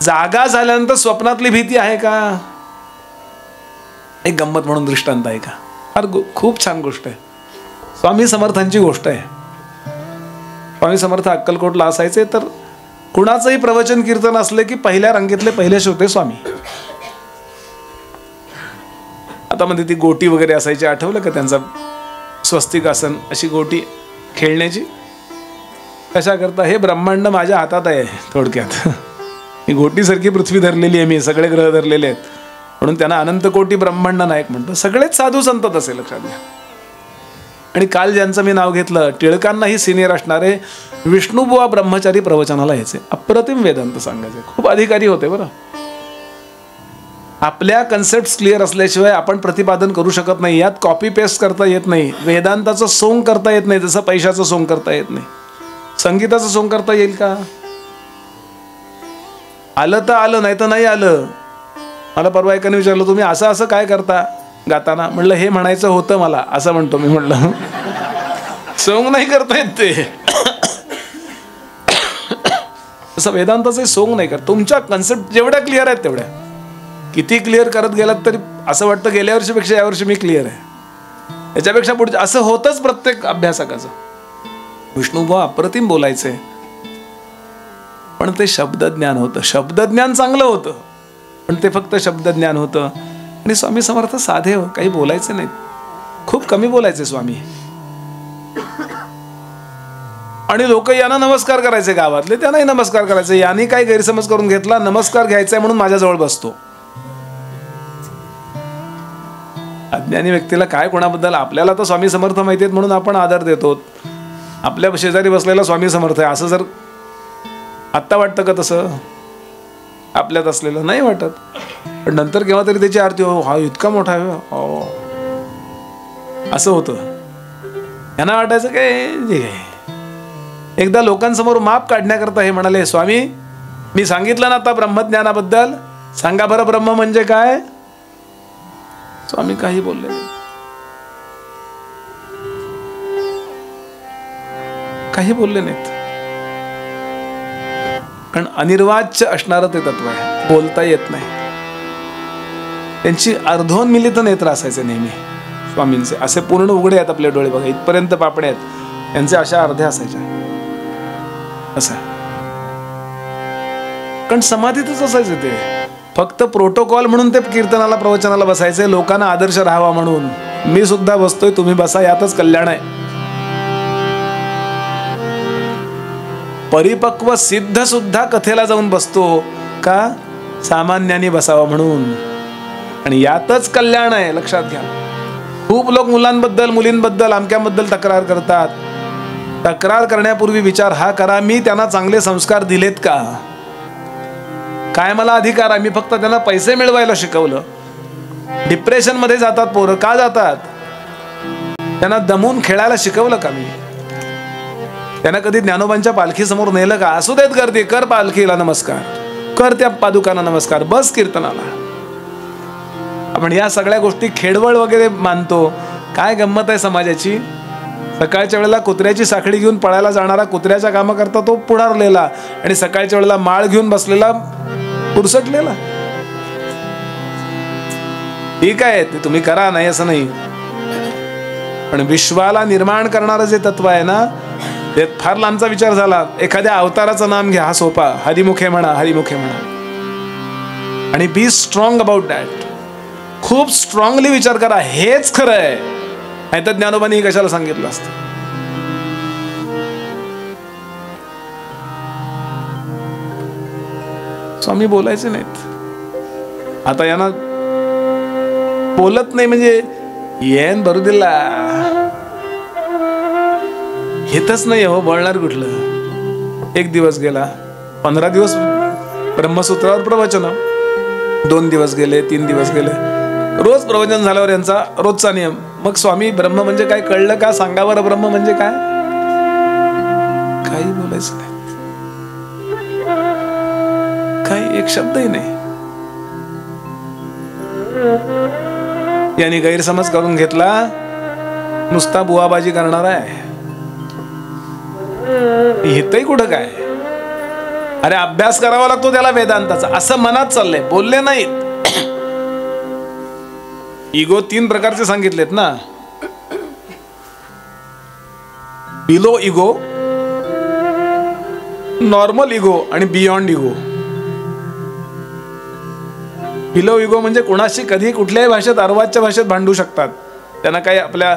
[SPEAKER 2] जागा झाल्यानंतर स्वप्नातली भीती आहे का? एक गंमत म्हणून दृष्टांत आहे का, फार खूप छान गोष्ट आहे. स्वामी समर्थांची गोष्ट आहे. स्वामी समर्थ अक्कलकोटला असायचे, तर कुणाचंही प्रवचन कीर्तन असले की पहिल्या रांगेतले पहिले श्रोते स्वामी. आता मध्ये ती गोटी वगैरे असायची, आठवलं का त्यांचा स्वस्तिक आसन, अशी गोटी खेळण्याची. कशा करता, हे ब्रह्मांड माझ्या हातात आहे थोडक्यात. ही गोटीसारखी पृथ्वी धरलेली आहे मी, सगळे ग्रह धरलेले आहेत, म्हणून त्यांना अनंत कोटी ब्रह्मांड नायक म्हणतो. सगळेच साधू संत तसे, लक्षात घ्या. आणि काल ज्यांचं मी नाव घेतलं, टिळकांनाही सिनियर असणारे विष्णुबुवा ब्रह्मचारी प्रवचनाला यायचे. अप्रतिम वेदांत सांगायचे, खूप अधिकारी होते बरं. आपल्या कन्सेप्ट क्लिअर असल्याशिवाय आपण प्रतिपादन करू शकत नाही. यात कॉपी पेस्ट करता येत नाही. वेदांताचं सोंग करता येत नाही, जसं पैशाचं सोंग करता येत नाही. संगीताचं सोंग करता येईल का? आलं तर आलं, नाही तर नाही आलं. मला परवा एकाने विचारलं, तुम्ही असं असं काय करता गाताना? म्हणलं हे म्हणायचं होतं मला, असं म्हणतो मी. म्हणलं सोंग नाही करता येत ते. तसं वेदांताचं सोंग नाही करत. तुमच्या कन्सेप्ट जेवढ्या क्लिअर आहेत तेवढ्या, किती क्लिअर करत गेलात तरी असं वाटतं गेल्या वर्षीपेक्षा यावर्षी मी क्लिअर आहे, याच्यापेक्षा पुढे. असं होतच प्रत्येक अभ्यासकाचं. विष्णुबुवा अप्रतिम बोलायचे, पण ते शब्दज्ञान होतं. शब्दज्ञान चांगलं होतं, पण ते फक्त शब्दज्ञान होतं. आणि स्वामी समर्थ साधे हो, काही बोलायचे नाहीत, खूप कमी बोलायचे स्वामी. आणि लोक यांना नमस्कार करायचे, गावातले त्यांनाही नमस्कार करायचे. यांनी काही गैरसमज करून घेतला, नमस्कार घ्यायचाय म्हणून माझ्याजवळ बसतो. अज्ञानी व्यक्तीला काय कोणाबद्दल, आपल्याला तर स्वामी समर्थ माहिती आहेत म्हणून आपण आदर देतो. आपल्या शेजारी बसलेला स्वामी समर्थ आहे असं जर आत्ता वाटतं का? तसं आपल्यात असलेलं नाही वाटत. पण नंतर केव्हा तरी त्याची आरती, हो हा इतका मोठा आहे, हो असं होतं. यांना वाटायचं काय जे काय. एकदा लोकांसमोर माप काढण्याकरता हे म्हणाले, स्वामी मी सांगितलं ना आता ब्रह्मज्ञानाबद्दल, सांगा बरं ब्रह्म म्हणजे काय? स्वामी काही बोलले नाही. काही बोलले नाहीत. कारण अनिर्वाच्य असणारं ते तत्व आहे, बोलता येत नाही. त्यांची अर्धोन्मिलित नेत्र असायचे नेहमी स्वामींचे. असे पूर्ण उघडे आहेत आपले डोळे बघा, इथपर्यंत पापडे आहेत, त्यांचे अशा अर्ध्या असायच्या. असं कारण समाधीतच असायचे ते. फक्त प्रोटोकॉल म्हणून ते कीर्तनाला प्रवचनाला बसायचे, लोकांना आदर्श राहावा म्हणून. मी सुद्धा बसतोय, तुम्ही बसा, यातच कल्याण आहे. परिपक्व सिद्ध सुद्धा कथेला जाऊन बसतो का? सामान्यांनी बसावं म्हणून. आणि यातच कल्याण आहे, लक्षात घ्या. खूप लोक मुलांबद्दल मुलींबद्दल अमक्याबद्दल तक्रार करतात. तक्रार करण्यापूर्वी विचार हा करा, मी त्यांना चांगले संस्कार दिलेत का? काय मला अधिकार आहे? मी फक्त त्यांना पैसे मिळवायला शिकवलं. डिप्रेशन मध्ये जातात पोरं, का जातात? त्यांना दमून खेळायला शिकवलं का मी? त्यांना कधी ज्ञानोबांच्या पालखी समोर नेलं का? असू देत गर्दी, कर पालखीला नमस्कार, कर त्या पादुकांना नमस्कार, बस कीर्तनाला. आपण या सगळ्या गोष्टी खेडवळ वगैरे मानतो. काय गंमत आहे समाजाची. सकाळच्या वेळेला कुत्र्याची साखळी घेऊन पळायला जाणारा कुत्र्याच्या कामा करता तो पुढारलेला, आणि सकाळच्या वेळेला माळ घेऊन बसलेला पुरसटलेला. ठीक आहे, ते तुम्ही करा, नाही असं नाही. पण विश्वाला निर्माण करणारं जे तत्व आहे ना, ते फार लांबचा विचार झाला. एखाद्या अवताराचं नाम घ्या, हा सोपा, हरिमुखे म्हणा, हरिमुखे म्हणा, आणि बी स्ट्रॉंग अबाउट दॅट. खूप स्ट्रॉंगली विचार करा, हेच खरं आहे. नाही तर ज्ञानोबांनी कशाला सांगितलं असतं. स्वामी बोलायचे नाहीत. आता यांना बोलत नाही म्हणजे येन भरू दिला, हेतच नाही हो, बोलणार कुठलं. 1 दिवस गेला, 15 दिवस ब्रह्मसूत्रावर प्रवचन, 2 दिवस गेले, 3 दिवस गेले. रोज प्रवचन झाल्यावर यांचा रोजचा नियम, मग स्वामी ब्रह्म म्हणजे काय कळलं का? सांगा बरं, ब्रह्म म्हणजे काय? काही बोलायचं नाही, काही एक शब्दही नाही. यांनी गैरसमज करून घेतला, नुसता बुवाबाजी करणार आहे. येतही कुठं काय? अरे अभ्यास करावा लागतो त्याला वेदांताचा, असं मनात चाललंय, बोलले नाहीत. इगो 3 प्रकारचे सांगितलेत ना, बिलो इगो, नॉर्मल इगो आणि बियॉन्ड इगो. बिलो इगो म्हणजे कोणाशी कधी कुठल्याही भाषेत, अर्वाच्या भाषेत भांडू शकतात. त्यांना काही आपल्या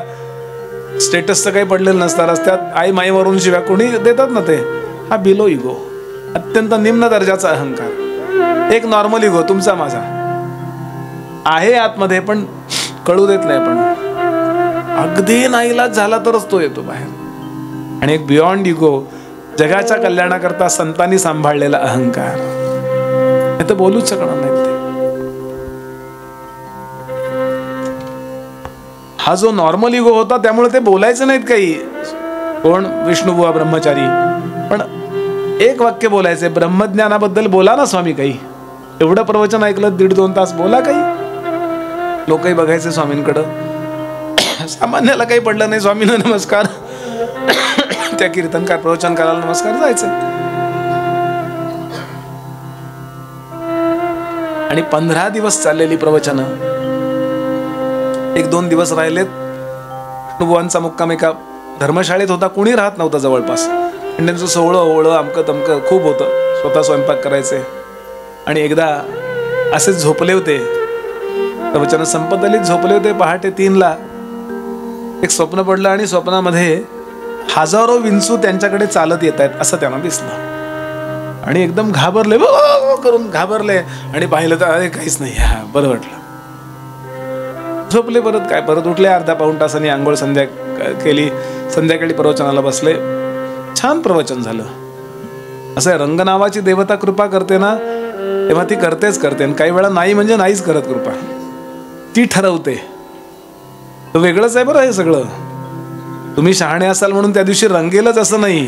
[SPEAKER 2] स्टेटसचं काही पडलेलं नसतं. रस्त्यात आई माईवरून शिव्या कोणी देतात ना, ते हा बिलो इगो, अत्यंत निम्न दर्जाचा अहंकार. एक नॉर्मल इगो, तुमचा माझा आहे आतमध्ये, पण कळू देत नाही. पण अगदी नाईलाज झाला तरच तो येतो बाहेर. आणि एक बियॉन्ड इगो, जगाच्या कल्याणाकरता संतांनी सांभाळलेला अहंकार. हे तर बोलूच शकणार नाही. हा जो नॉर्मल इगो होता, त्यामुळे ते बोलायचे नाहीत काही. कोण? विष्णुबुवा ब्रह्मचारी. पण एक वाक्य बोलायचे, ब्रह्मज्ञानाबद्दल बोला ना स्वामी काही. एवढं प्रवचन ऐकलं, 1.5-2 तास बोला काही. लोकही बघायचे स्वामींकडं. सामान्याला काही पडलं नाही, स्वामींना नमस्कार, त्या कीर्तनकार प्रवचनकाराला नमस्कार, जायचं. आणि 15 दिवस चाललेली प्रवचन, 1-2 दिवस राहिलेत. विष्णुबुवांचा मुक्काम एका धर्मशाळेत होता, कुणी राहत नव्हतं जवळपास. आणि त्यांचं सोहळं ओळं अमकं तमकं खूप होतं, स्वतः स्वयंपाक करायचे. आणि एकदा असेच झोपले होते, प्रवचन संपत आली, झोपले होते. पहाटे 3ला एक स्वप्न पडलं, आणि स्वप्नामध्ये हजारो विंचू त्यांच्याकडे चालत येत आहेत असं त्यांना दिसलं. आणि एकदम घाबरले, करून घाबरले. आणि पाहिलं तर अरे काहीच नाही, हा बरं वाटलं. झोपले. परत उठले. अर्धा-पाऊण तासांनी आंघोळ केली, संध्याकाळी प्रवचनाला बसले. छान प्रवचन झालं. असं रंग नावाची देवता कृपा करते ना, तेव्हा ती करतेच करते. आणि काही वेळा नाही म्हणजे नाहीच करत कृपा, ती ठरवते. तर वेगळंच आहे बरं हे सगळं. तुम्ही शहाणे असाल म्हणून त्या दिवशी रंगेलच असं नाही.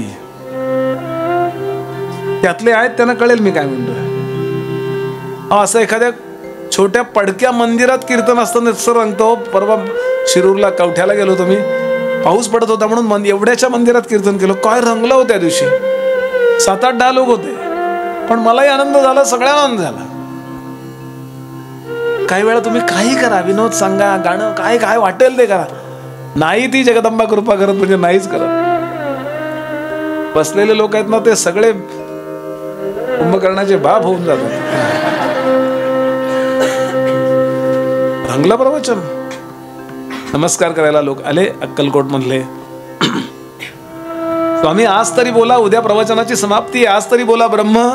[SPEAKER 2] त्यातले आहेत त्यांना कळेल मी काय म्हणतोय. असं एखाद्या छोट्या पडक्या मंदिरात कीर्तन असताना रंगतो. परवा शिरूरला कवठ्याला गेलो होतो मी. पाऊस पडत होता म्हणून एवढ्याच्या मंदिरात कीर्तन केलं. काय रंगलं होतं त्या दिवशी. 7-8-10 लोक होते, पण मलाही आनंद झाला, सगळ्यांना आनंद झाला. काही वेळा तुम्ही काही करा, विनोद सांगा, गाणं काय काय वाटेल ते करा, नाही ती जगदंबा कृपा करत म्हणजे नाहीच करत. बसलेले लोक आहेत ना, ते सगळे कुंभकर्णाचे बाप होऊन जातात. रंगलं प्रवचन. नमस्कार करायला लोक आले अक्कलकोट मधले. स्वामी आज तरी बोला, उद्या प्रवचनाची समाप्ती, आज तरी बोला ब्रह्म.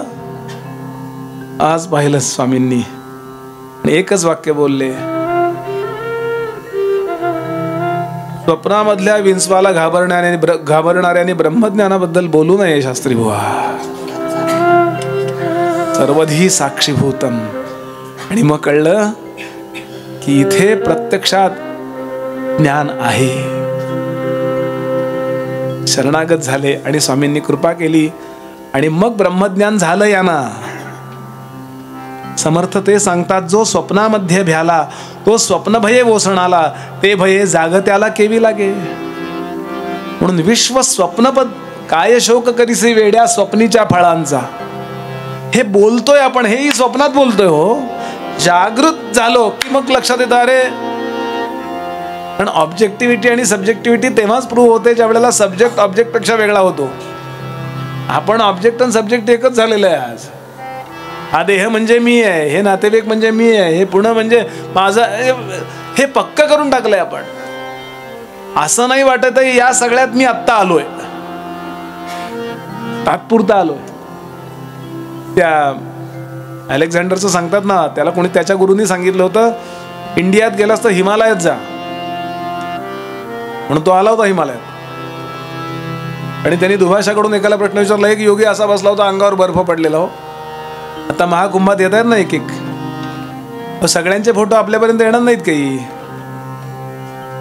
[SPEAKER 2] आज पाहिलं स्वामींनी, एकच वाक्य बोलले, स्वप्नामधल्या विंचवाला घाबरणाऱ्याने ब्रह्मज्ञानाबद्दल बोलू नये शास्त्री बुवा. सर्वधी साक्षीभूतम. आणि मग कळलं की इथे प्रत्यक्षात ज्ञान आहे. शरणागत झाले आणि स्वामींनी कृपा केली आणि मग ब्रह्मज्ञान झालं यांना. समर्थ ते सांगतात, जो स्वप्नामध्ये भ्याला तो स्वप्न भये ओसणाला, ते भये जागत्याला केवी लागे. म्हणून विश्व स्वप्नपद काय शोक करीसी वेड्या स्वप्नीच्या फळांचा. हे बोलतोय आपण, हेही स्वप्नात बोलतोय. हो, जागृत झालो की मग लक्षात येतं अरे. पण ऑब्जेक्टिव्हिटी आणि सब्जेक्टिव्हिटी तेव्हाच प्रूव्ह होते ज्या वेळेला सब्जेक्ट ऑब्जेक्ट पेक्षा वेगळा होतो. आपण ऑब्जेक्ट आणि सब्जेक्ट एकच झालेलं आहे आज. हा देह म्हणजे मी आहे, हे नातेवाईक म्हणजे मी आहे, हे पुणे म्हणजे माझं, हे पक्क करून टाकलंय आपण. असं नाही वाटत आहे या सगळ्यात मी आत्ता आलोय, तात्पुरता आलोय. त्या अलेक्झांडरचं सांगतात ना, त्याला कोणी त्याच्या गुरूंनी सांगितलं होतं इंडियात गेलास तर हिमालयात जा, म्हणून तो आला होता हिमालयात. आणि त्यांनी दुभाषाकडून एकाला प्रश्न विचारला, एक योगी असा बसला होता अंगावर बर्फ पडलेला. हो, आता महाकुंभात येत आहेत ना एक एक, सगळ्यांचे फोटो आपल्यापर्यंत येणार नाहीत काही.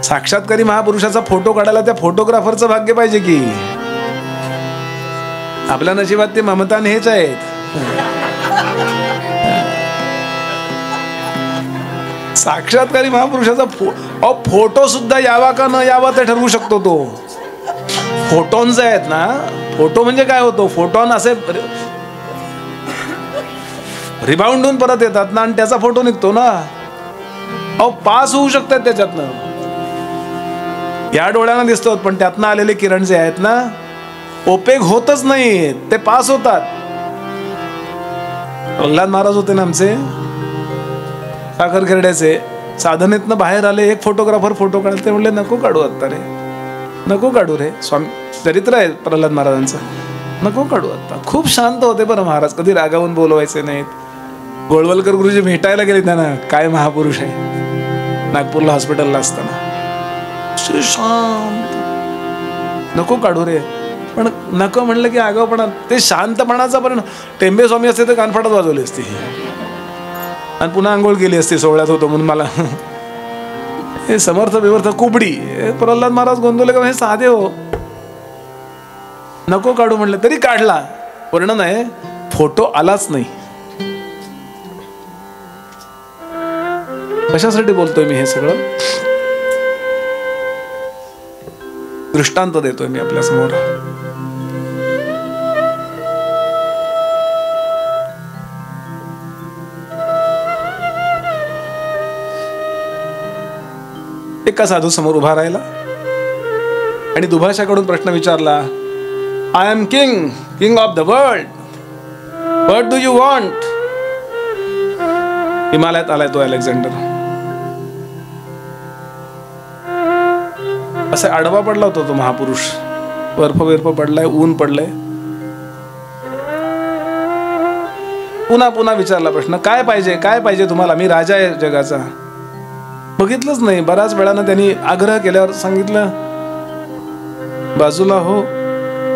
[SPEAKER 2] साक्षात्कारी महापुरुषाचा फोटो काढायला त्या फोटोग्राफरचं भाग्य पाहिजे की. आपल्या नशिबात ते ममतान हेच आहेत. साक्षात्कारी महापुरुषाचा फोटो सुद्धा यावा का न यावा ते ठरवू शकतो तो. फोटॉन्स आहेत ना, फोटो म्हणजे काय होतो, फोटॉन असे रिबाउंड होऊन परत येतात ना, आणि त्याचा फोटो निघतो ना. अहो, पास होऊ शकतात त्याच्यातनं. या डोळ्यानं दिसतात, पण त्यातनं आलेले किरण जे आहेत ना, ओपेक होतच नाही, ते पास होतात. प्रल्हाद महाराज होते ना आमचे साखर खेरड्याचे, साधनेतनं बाहेर आले, एक फोटोग्राफर फोटो काढले. ते म्हणले नको काढू आता रे, नको काढू रे. स्वामी चरित्र आहे प्रल्हाद महाराजांचं, नको काढू आता. खूप शांत होते बरं महाराज, कधी रागावून बोलवायचे नाहीत. गोळवलकर गुरुजी भेटायला गेले त्यांना, काय महापुरुष आहे, नागपूरला हॉस्पिटलला असताना. शांत, नको काढू रे. पण नको म्हणलं की आगाऊपणा, ते शांतपणाचा पण. टेंबे स्वामी असते तर कानफाटात वाजवली असती आणि पुन्हा आंघोळ केली असती, सोहळ्यात होतो म्हणून. मला हे समर्थ बिवर्थ कुबडी, प्रल्हाद महाराज गोंदवले का हे साधे हो. नको काढू म्हणलं तरी काढला. वर्णन आहे, फोटो आलाच नाही. कशासाठी बोलतोय मी हे सगळं? दृष्टांत देतोय मी आपल्या समोर. एका साधू समोर उभा राहिला आणि दुभाषाकडून प्रश्न विचारला, I am king, king of the world, what do you want? हिमालयात आलाय तो अलेक्झांडर. असे आडवा पडला होता तो महापुरुष. बर्फ पडलाय, ऊन पडलंय. पुन्हा पुन्हा विचारला प्रश्न, काय पाहिजे, काय पाहिजे तुम्हाला? मी राजा आहे जगाचा. बघितलंच नाही. बऱ्याच वेळानं त्यांनी आग्रह केल्यावर सांगितलं, बाजूला हो,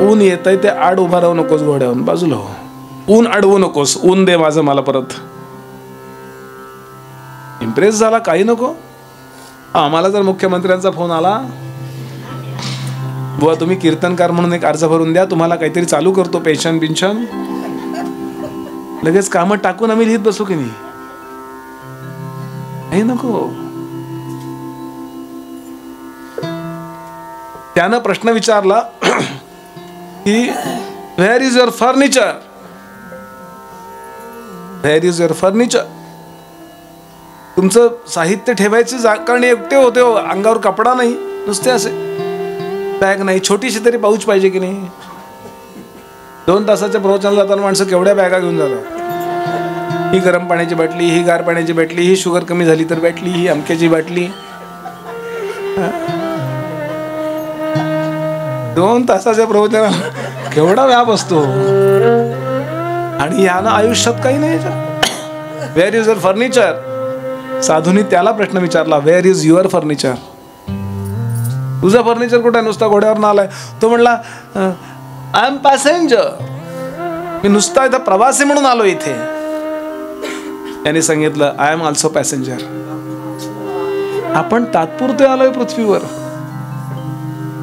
[SPEAKER 2] ऊन येतंय, ते आड उभा राहू नकोस घोड्यावरून, बाजूला हो, ऊन अडवू नकोस, ऊन दे माझं मला परत. इम्प्रेस झाला, काही नको. आम्हाला जर मुख्यमंत्र्यांचा फोन आला, बुवा तुम्ही कीर्तनकार म्हणून एक अर्ज भरून द्या, तुम्हाला काहीतरी चालू करतो, पेन्शन बिन्शन, लगेच कामं टाकून आम्ही लिहित बसू की नाही? नको. त्यानं प्रश्न विचारला की where is your furniture, where is your furniture. तुमचं साहित्य ठेवायचे कारण एकटे होते हो, अंगावर कपडा नाही, नुसते असे बॅग नाही, छोटीशी तरी पाऊच पाहिजे की नाही. 2 तासाच्या प्रवचनाला जाताना माणसं केवढ्या बॅगा घेऊन जातात. ही गरम पाण्याची बाटली, ही गार पाण्याची बाटली, ही शुगर कमी झाली तर बाटली, ही अमक्याची बाटली. 2 तासाच्या प्रवचनाला केवढा व्याप असतो. आणि यानं आयुष्यात काही नाही. Where is your furniture. साधूंनी त्याला प्रश्न विचारला, व्हेअर इज युअर फर्निचर. तुझं फर्निचर कुठे, नुसता घोड्यावर आलाय. तो म्हणला आय एम पॅसेंजर, मी नुसता इथं प्रवासी म्हणून आलो इथे. त्यांनी सांगितलं आय एम ऑल्सो पॅसेंजर. आपण तात्पुरते आलोय पृथ्वीवर.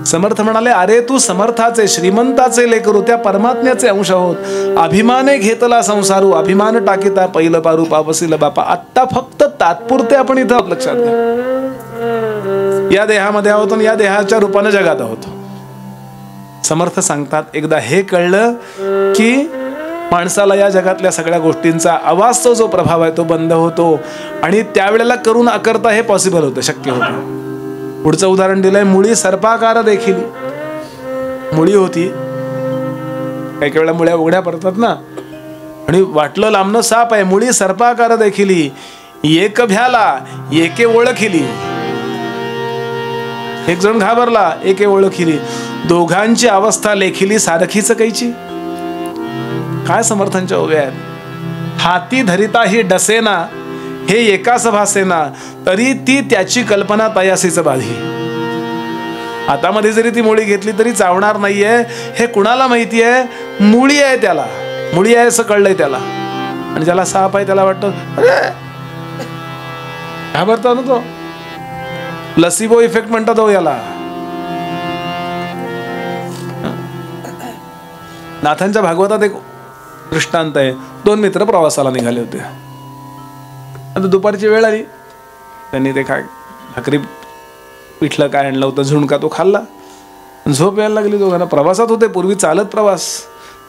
[SPEAKER 2] समर्थ म्हणाले, अरे तू समर्थाचे श्रीमंताचे लेकरू, त्या परमात्म्याचे अंश आहोत. अभिमाने घेतला संसारू, अभिमान टाकीता पहिलं पारू पावसील बापा. आत्ता फक्त तात्पुरते आपण इथं, लक्षात घ्या. या देहामध्ये आहोत आणि या देहाच्या रूपाने जगात आहोत. समर्थ सांगतात, एकदा हे कळलं की माणसाला या जगातल्या सगळ्या गोष्टींचा अवास्तव जो प्रभाव आहे तो बंद होतो. आणि त्यावेळेला करून आकरता हे पॉसिबल होतं, शक्य होतं. पुढचं उदाहरण दिलंय, मुळी सर्पाकार देखील. मुळी होती, काही काही वेळा मुळ्या उघड्या पडतात ना, आणि वाटलं लांबनं साप आहे. मुळी सर्पाकार देखील, एक भ्याला एके ओळखिली. एक जण घाबरला, एके ओळखिली. दोघांची अवस्था लेखिली सारखीच कैची. काय समर्थांच्या उभ्या आहेत. हाती धरिता ही डसेना, हे एकाच भासेना, तरी ती त्याची कल्पना तयासीच बाधी. हातामध्ये जरी ती मुळी घेतली तरी चावणार नाहीये, हे कुणाला माहिती आहे. मुळी आहे, त्याला मुळी आहे असं कळलंय त्याला. आणि ज्याला साप आहे त्याला वाटतं अरे, घाबरतो ना तो. प्लसिबो इफेक्ट म्हणतात हो याला. नाथांच्या भागवतात एक दृष्टांत आहे. 2 मित्र प्रवासाला निघाले होते. आता दुपारची वेळ आली, त्यांनी ते काय भाकरी पिठलं काय आणलं होतं, झुणका, तो खाल्ला. झोप यायला लागली दोघांना. प्रवासात होते, पूर्वी चालत प्रवास,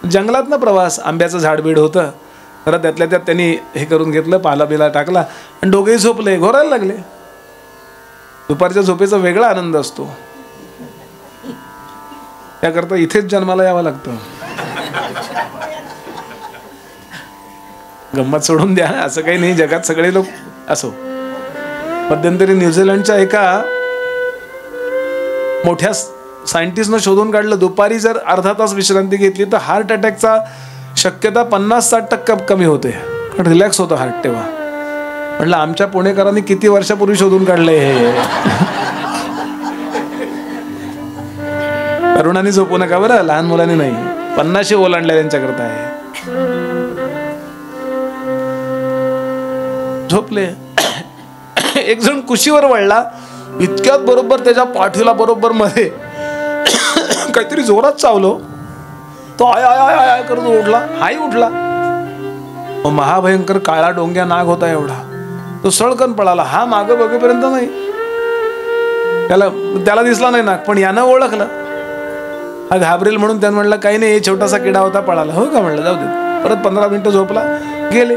[SPEAKER 2] जंगलात ना प्रवास, आंब्याचं झाड बीड होतं. तर त्यातल्या त्यात त्यांनी हे करून घेतलं, पाला बिला टाकला आणि दोघेही झोपले, घोरायला लागले. दुपारच्या झोपेचा वेगळा आनंद असतो. त्याकरता इथेच जन्माला यावं लागतं. गंमत सोडून द्या, असं काही नाही, जगात सगळे लोक असो. मध्यंतरी न्यूझीलंडच्या एका मोठ्या सायंटिस्टनं शोधून काढलं, दुपारी जर अर्धा तास विश्रांती घेतली तर हार्ट अटॅकचा शक्यता 50-60% कमी होते. पण रिलॅक्स होतं हार्ट तेव्हा. म्हटलं आमच्या पुणेकरांनी किती वर्षापूर्वी शोधून काढलंय हे. तरुणांनी झोपू नका बरं, लहान मुलांनी नाही. 50 ओलांडल्या त्यांच्याकरता आहे. झोपले. एक जण कुशीवर वळला, इतक्यात बरोबर त्याच्या पाठीला बरोबर मध्ये काहीतरी जोरात चावलो. तो आय आय आय आय करून उठला. हाही उठला. महाभयंकर काळा डोंग्या नाग होता एवढा. तो सळकन पळाला. हा मागं बघेपर्यंत नाही, त्याला दिसला नाही नाग, पण यानं ओळखलं. हा घाबरेल म्हणून त्यानं म्हणलं काही नाही, छोटासा किडा होता, पळाला. हो का म्हणलं, जाऊ दे. परत 15 मिनिटं झोपला, गेले.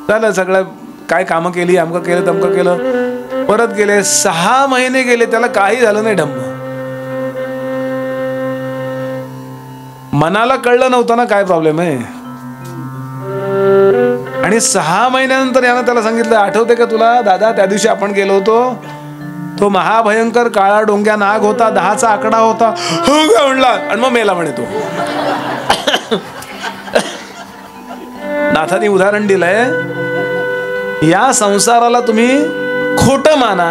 [SPEAKER 2] झालं सगळं, काय कामं केली, अमकं केलं तमकं केलं, परत गेले. 6 महिने गेले, त्याला काही झालं नाही. ढम्म. मनाला कळलं नव्हतं ना काय प्रॉब्लेम आहे. आणि 6 महिन्यानंतर यानं त्याला सांगितलं, आठवते का तुला दादा, त्या दिवशी आपण गेलो होतो, तो महाभयंकर काळा डोंग्या नाग होता, 10चा आकडा होता. हो का म्हणला, आणि मग मेला म्हणे तो. नाथांनी उदाहरण दिलंय, या संसाराला तुम्ही खोटं माना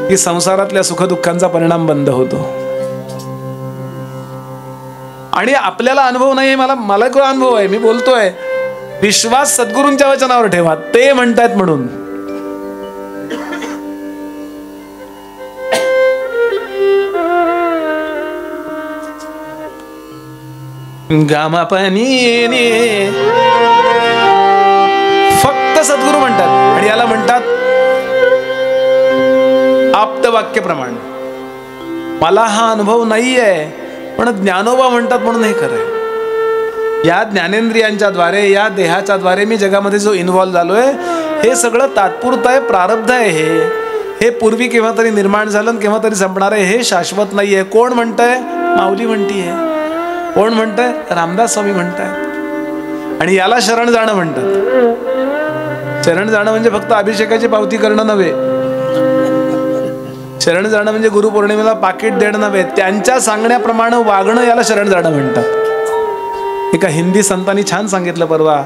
[SPEAKER 2] की संसारातल्या सुखदुःखांचा परिणाम बंद होतो. आणि आपल्याला अनुभव नाही, मला काय अनुभव आहे, मी बोलतोय. विश्वास सद्गुरूंच्या वचनावर ठेवा, ते म्हणतायत म्हणून. गामापानी फक्त सद्गुरू म्हणतात. आणि याला म्हणतात आप्त वाक्य प्रमाण. मला हा अनुभव नाही आहे, पण ज्ञानोबा म्हणतात म्हणून हे खरं आहे. या ज्ञानेंद्रियांच्या द्वारे, या देहाच्या द्वारे मी जगामध्ये जो इन्व्हॉल्व झालोय, हे सगळं तात्पुरतं आहे, प्रारब्ध आहे. हे पूर्वी केव्हा तरी निर्माण झालं, केव्हा तरी संपणार आहे. हे शाश्वत नाही आहे. कोण म्हणतंय? माऊली म्हणतीये. कोण म्हणतंय? रामदास स्वामी म्हणतायत. आणि याला शरण जाणं म्हणतात. शरण जाणं म्हणजे फक्त अभिषेकाची पावती करणं नव्हे. शरण जाणं म्हणजे गुरुपौर्णिमेला पाकिट देणं नव्हे. त्यांच्या सांगण्याप्रमाणे वागणं याला शरण जाणं म्हणतात. एका हिंदी संतांनी छान सांगितलं परवा,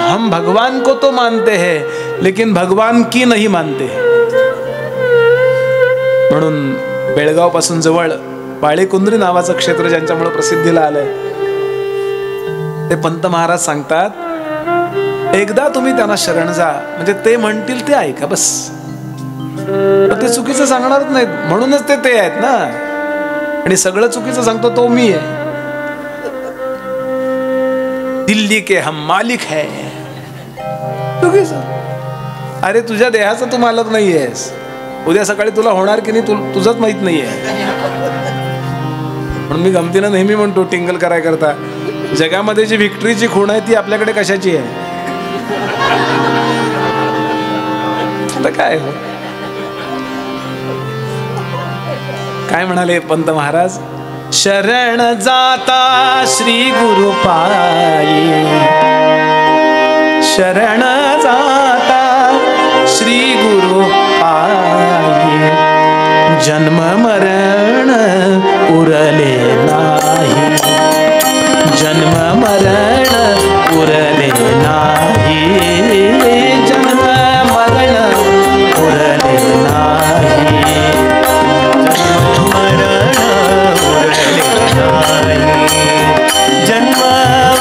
[SPEAKER 2] हम भगवान को तो मानते हैं लेकिन भगवान की नहीं मानते. म्हणून बेळगाव पासून जवळ बाळेकुंद्री नावाचं क्षेत्र ज्यांच्यामुळे प्रसिद्धीला आलंय, ते पंत महाराज सांगतात, एकदा तुम्ही त्यांना शरण जा, म्हणजे ते म्हणतील ते ऐका बस. ते चुकीचं सांगणारच नाहीत, म्हणूनच ते आहेत ना. आणि सगळं चुकीचं सांगतो तो मी आहे. दिल्ली के हम मालिक है. अरे तुझ्या देहाचा तू मालक नाहीयेस. उद्या सकाळी तुला होणार की नाही तुझंच माहित नाहीये. म्हणून मी गमतीनं नेहमी म्हणतो टिंगल कराय करता, जगामध्ये जी व्हिक्टरीची खूण आहे ती आपल्याकडे कशाची आहे? आता काय म्हणाले पंत महाराज? शरण जाता श्री गुरु पायी, शरण जाता श्री गुरु पायी, जन्म मरण उरले नाही, जन्म मरण उरले नाही, जन्म मरण उरले नाही, जन्म मरण जन्म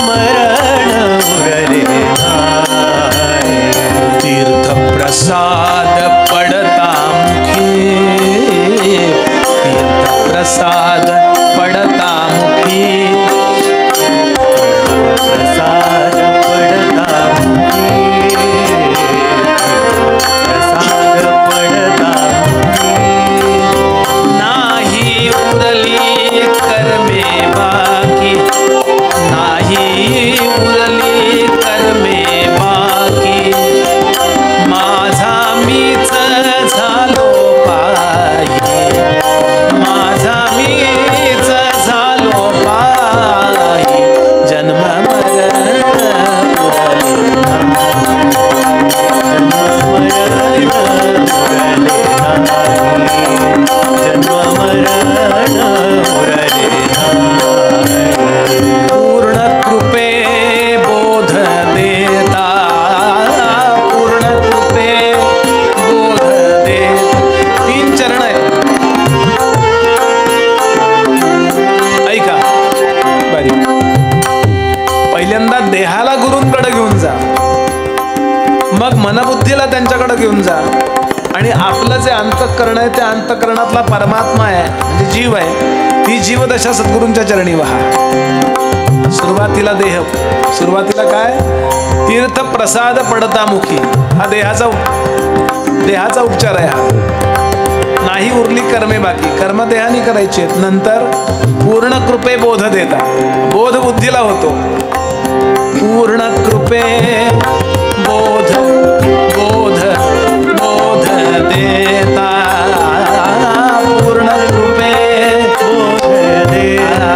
[SPEAKER 2] मरण उरले नाही. तीर्थ प्रसाद पडता मुखी, तीर्थ प्रसाद पडता मुखी, प्रसाद पडता मुखी, प्रसाद पडता मुखी. नाही उरली कर्मे बाकी, नाही उरली कर्मे बाकी, माझा मीच झालो पायी, माझा मीच झालो पायी, जन्म मरण उरले नाही, जन्म मरण उरले नाही, जन्म मरण उरले नाही. पूर्ण कृपे बोध देता, पूर्ण कृपे बोध देता. 3 चरण आहेत, ऐका. पहिल्यांदा देहाला गुरूंकडे घेऊन जा, मग मनबुद्धीला त्यांच्याकडे घेऊन जा, आणि आपलं जे अंतःकरण आहे त्या अंतःकरणातला परमात्मा आहे म्हणजे जीव आहे, ती जीवदशा सद्गुरूंच्या चरणी वहा. सुरुवातीला देह, सुरुवातीला काय? तीर्थ प्रसाद पडता मुखी. हा देहाचा उपचार आहे. हा नाही उरली कर्मे बाकी, कर्म देहानी करायची आहेत. नंतर पूर्ण कृपे बोध देता, बोध बुद्धीला होतो. पूर्ण कृपे बोध बोध बोध देता, पूर्ण कृपे बोध देता.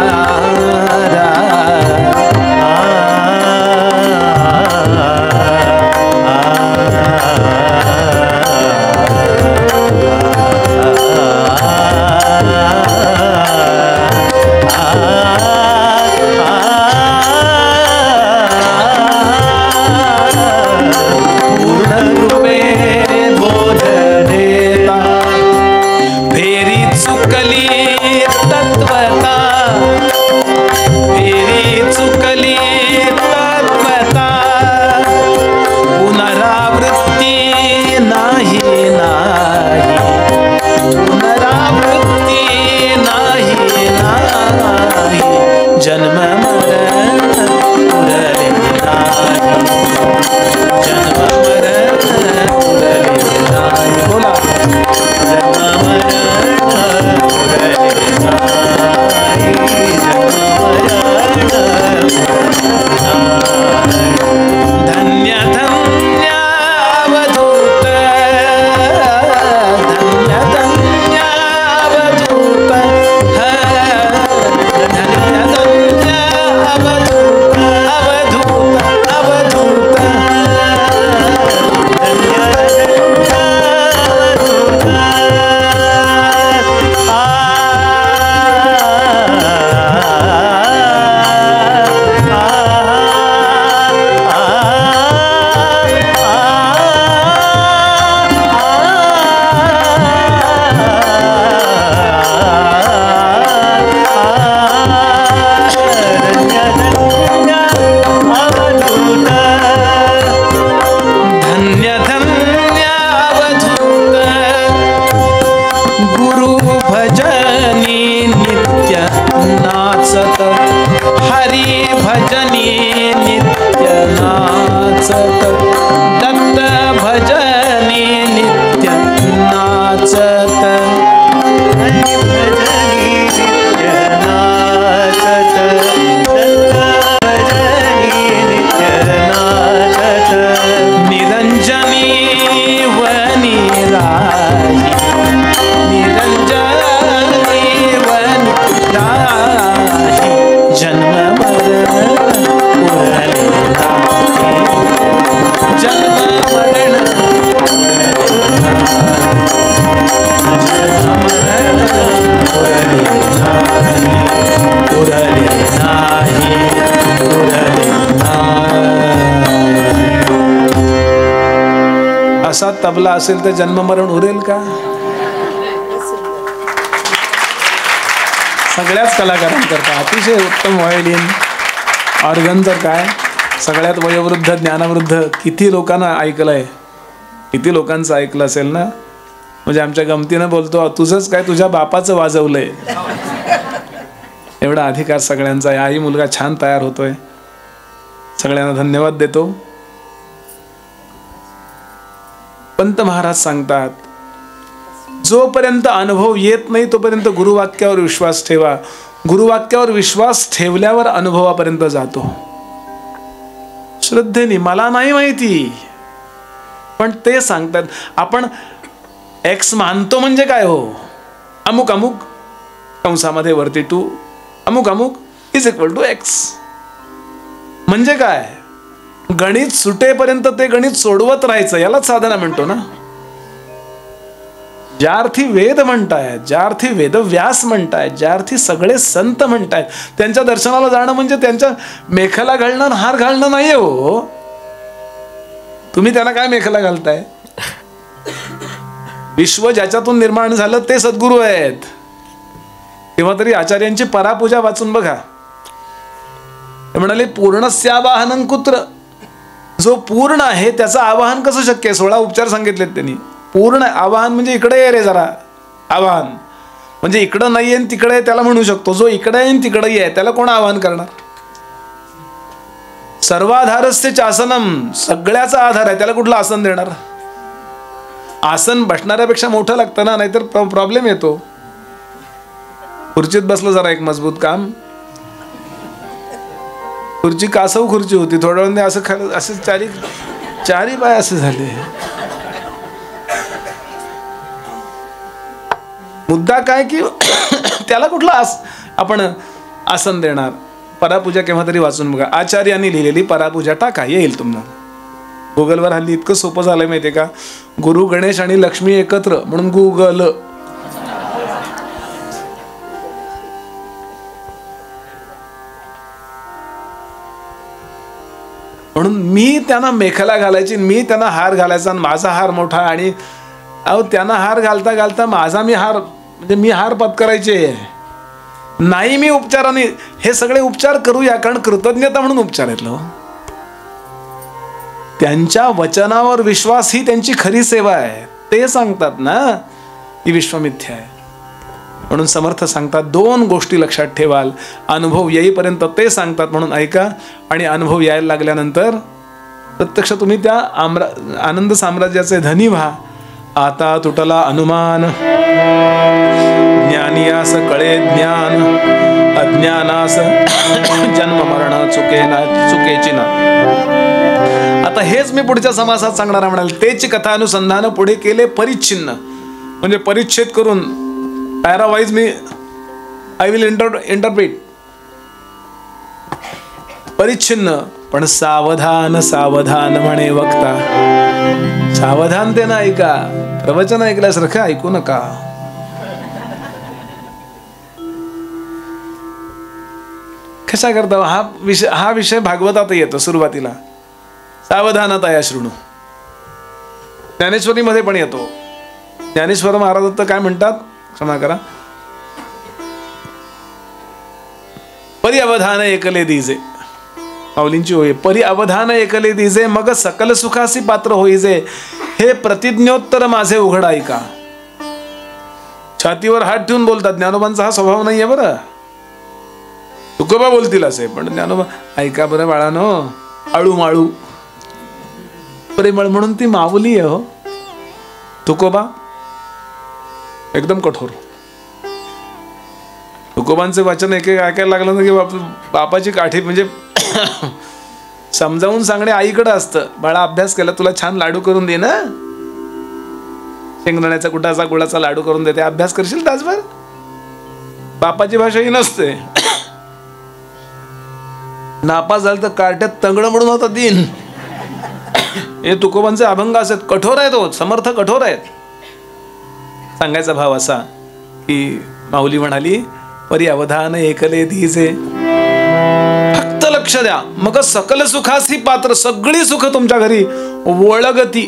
[SPEAKER 2] नित्य नाचत, दत्त भजनी नित्य नाचत, निरंजनी वनी राही, निरंजनी वनी राही, जन्म मरण उरले नाही, जन्म मरण उरले नाही, उरले नाही. असा तबला असेल तर जन्म मरण उरेल का? सगळ्याच कलाकारांकरता अतिशय उत्तम व्हायोलिन, ऑर्गन तर काय, सगळ्यात वयोवृद्ध ज्ञानवृद्ध किती लोकांना ऐकलंय, किती लोकांचं ऐकलं असेल ना. म्हणजे आमच्या गमतीनं बोलतो, तुझंच काय तुझ्या बापाचं वाजवलंय, एवढा अधिकार सगळ्यांचा आहे. आई मुलगा छान तयार होतोय, सगळ्यांना धन्यवाद देतो. पंत महाराज सांगतात, जोपर्यंत अनुभव येत नाही तोपर्यंत गुरुवाक्यावर विश्वास ठेवा. गुरुवाक्यावर विश्वास ठेवल्यावर अनुभवापर्यंत जातो. श्रद्धेने मला नाही माहिती, पण ते सांगतात. आपण एक्स मानतो म्हणजे काय हो, अमुक अमुक कंसामध्ये वरती 2 अमुक अमुक इज इक्वल टू एक्स. म्हणजे काय, गणित सुटेपर्यंत ते गणित सोडवत राहायचं, यालाच साधना म्हणतो ना. ज्या अर्थी वेद म्हणतायत, ज्या अर्थी वेदव्यास म्हणतायत, ज्या अर्थी सगळे संत म्हणतायत, त्यांच्या दर्शनाला जाणं म्हणजे त्यांच्या मेखला घालणं हार घालणं नाही हो. तुम्ही त्यांना काय मेखला घालताय? विश्व ज्याच्यातून निर्माण झालं ते सद्गुरू आहेत. तेव्हा तरी आचार्यांची परापूजा वाचून बघा. ते म्हणाले, पूर्णस्यावाहनं कुत्र. जो पूर्ण आहे त्याचं आवाहन कसं शक्य आहे? 16 उपचार सांगितलेत त्यांनी. पूर्ण आवाहन म्हणजे इकडे ये रे जरा, आवाहन म्हणजे इकडं नाही आहे तिकडे आहे त्याला म्हणू शकतो. जो इकडे आहे तिकडेही आहे त्याला कोण आवाहन करणार? सर्वाधारस्य चासनम, सगळ्याचा आधार आहे, त्याला कुठलं आसन देणार? आसन बसणाऱ्यापेक्षा मोठं लागतं ना, नाहीतर प्रॉब्लेम येतो. खुर्चीत बसलं जरा एक मजबूत काम, खुर्ची कासव खुर्ची होती, थोड्या वेळाने असं खाली असे चारी पाय असे झाले. मुद्दा काय की त्याला कुठला आपण आसन देणार? परापूजा केव्हा तरी वाचून बघा. आचार्यांनी लिहिलेली परापूजा टाका, येईल तुम्हाला. गुगलवर हल्ली इतकं सोपं झालंय माहितीये का, गुरु गणेश आणि लक्ष्मी एकत्र म्हणून गुगल. म्हणून मी त्यांना मेखला घालायची, मी त्यांना हार घालायचा, माझा हार मोठा, आणि अहो त्यांना हार घालता घालता माझा मी हार म्हणजे मी हार पत्करायचे नाही. मी उपचाराने हे सगळे उपचार करूया, कारण कृतज्ञता म्हणून उपचार आहेत. त्यांच्या वचनावर विश्वास ही त्यांची खरी सेवा आहे. ते सांगतात ना ही विश्वमिथ्या आहे. म्हणून समर्थ सांगतात 2 गोष्टी लक्षात ठेवाल. अनुभव येईपर्यंत ते सांगतात म्हणून ऐका, आणि अनुभव यायला लागल्यानंतर प्रत्यक्ष तुम्ही त्या आनंद साम्राज्याचे धनी व्हा. आता तुटला अनुमान, ज्ञानियास कळे ज्ञान, अज्ञानास जन्म मरण चुकेची ना. आता हेच मी पुढच्या समासात सांगणार म्हणाल. तेच कथानुसंधान पुढे केले परिच्छिन्न, म्हणजे परिच्छेद करून पॅरावाईज मी आय विल इंटरप्रिट. परिच्छिन्न पण सावधान सावधान म्हणे वक्ता. सावधानतेनं ऐका, प्रवचन ऐकल्यासारखं ऐकू नका. कशा करता? हा विषय भागवतात येतो सुरुवातीला. सावधानता शृणू. ज्ञानेश्वरीमध्ये पण येतो. ज्ञानेश्वर महाराज तर काय म्हणतात, क्षमा करा, परी अवधान एकले दिजे. माऊलींची होय, परी अवधान एकले दिजे, मग सकल सुखासी पात्र होईजे. हे प्रतिज्ञोत्तर माझे उघड ऐका. छातीवर हात ठेवून बोलतात. ज्ञानोबांचा हा स्वभाव नाहीये बरं. तुकोबा बोलतील असे, पण ज्ञानोबा ऐका बरं बाळानो, आळू माळू प्रेमळ म्हणून ती माऊली आहे हो. तुकोबा एकदम कठोर. तुकोबांचे वचन एक एक ऐकायला लागलं ना की बापाची काठी म्हणजे समजावून सांगणे आईकडे असतं. बाळा अभ्यास केला, तुला छान लाडू करून दे ना, शेंगदाण्याचा कुटाचा गुळाचा लाडू करून देते, अभ्यास करशील तासभर. बापाची भाषा ही नसते. नापास झालं तर कार्ट्यात तंगड म्हणून होता दिन. हे तुकोबांचे अभंग असत, कठोर आहेत हो, समर्थ कठोर आहेत. सांगायचा भाव असा की माऊली म्हणाली, परी अवधान एकले धीजे, फक्त लक्ष द्या, मग सकल सुखासी पात्र. सगळी सुख तुमच्या घरी वळगती,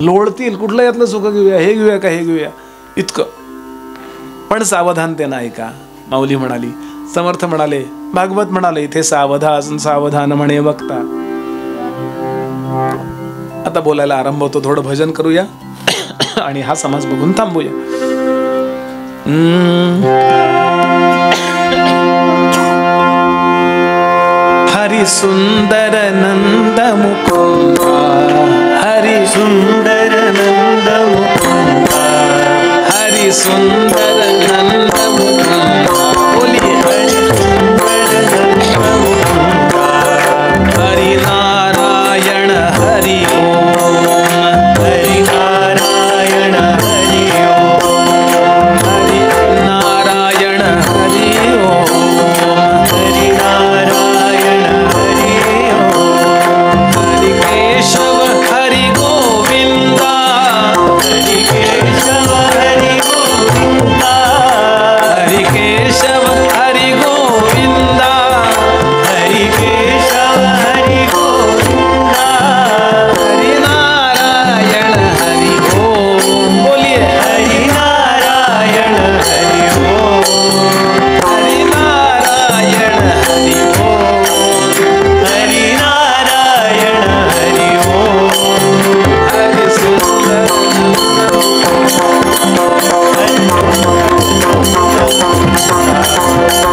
[SPEAKER 2] लोळतील. कुठलं यातलं सुख घेऊया, हे घेऊया का हे घेऊया, इतकं. पण सावधानतेनं ऐका. माऊली म्हणाली, समर्थ म्हणाले, भागवत म्हणाले, इथे सावधान म्हणे बघता. आता बोलायला आरंभ होतो, थोडं भजन करूया आणि हा समाज बघून थांबूया. हरी सुंदर नंद मुकुंदा, हरी सुंदर नंद मुकुंदा, हरी सुंदर नंद मुकुंदा. बोलिए हरी सुंदर नंद मुकुंदा. हरि नारायण हरि ओम, हरि नारायण हरि ओम, हरि नारायण हरि ओम, हरि नारायण हरि ओम. हरि केशव हरि गोविंदा, हरि केशव हरि गोविंदा, हरि केशव हरि गोविंदा, हरि केशव हरि गोविंदा, हरि नारायण हरि ओम. बोलिए हरि नारायण हरि ओम, हरि नारायण हरि ओम, हरि नारायण हरि ओम. हरि सुंदर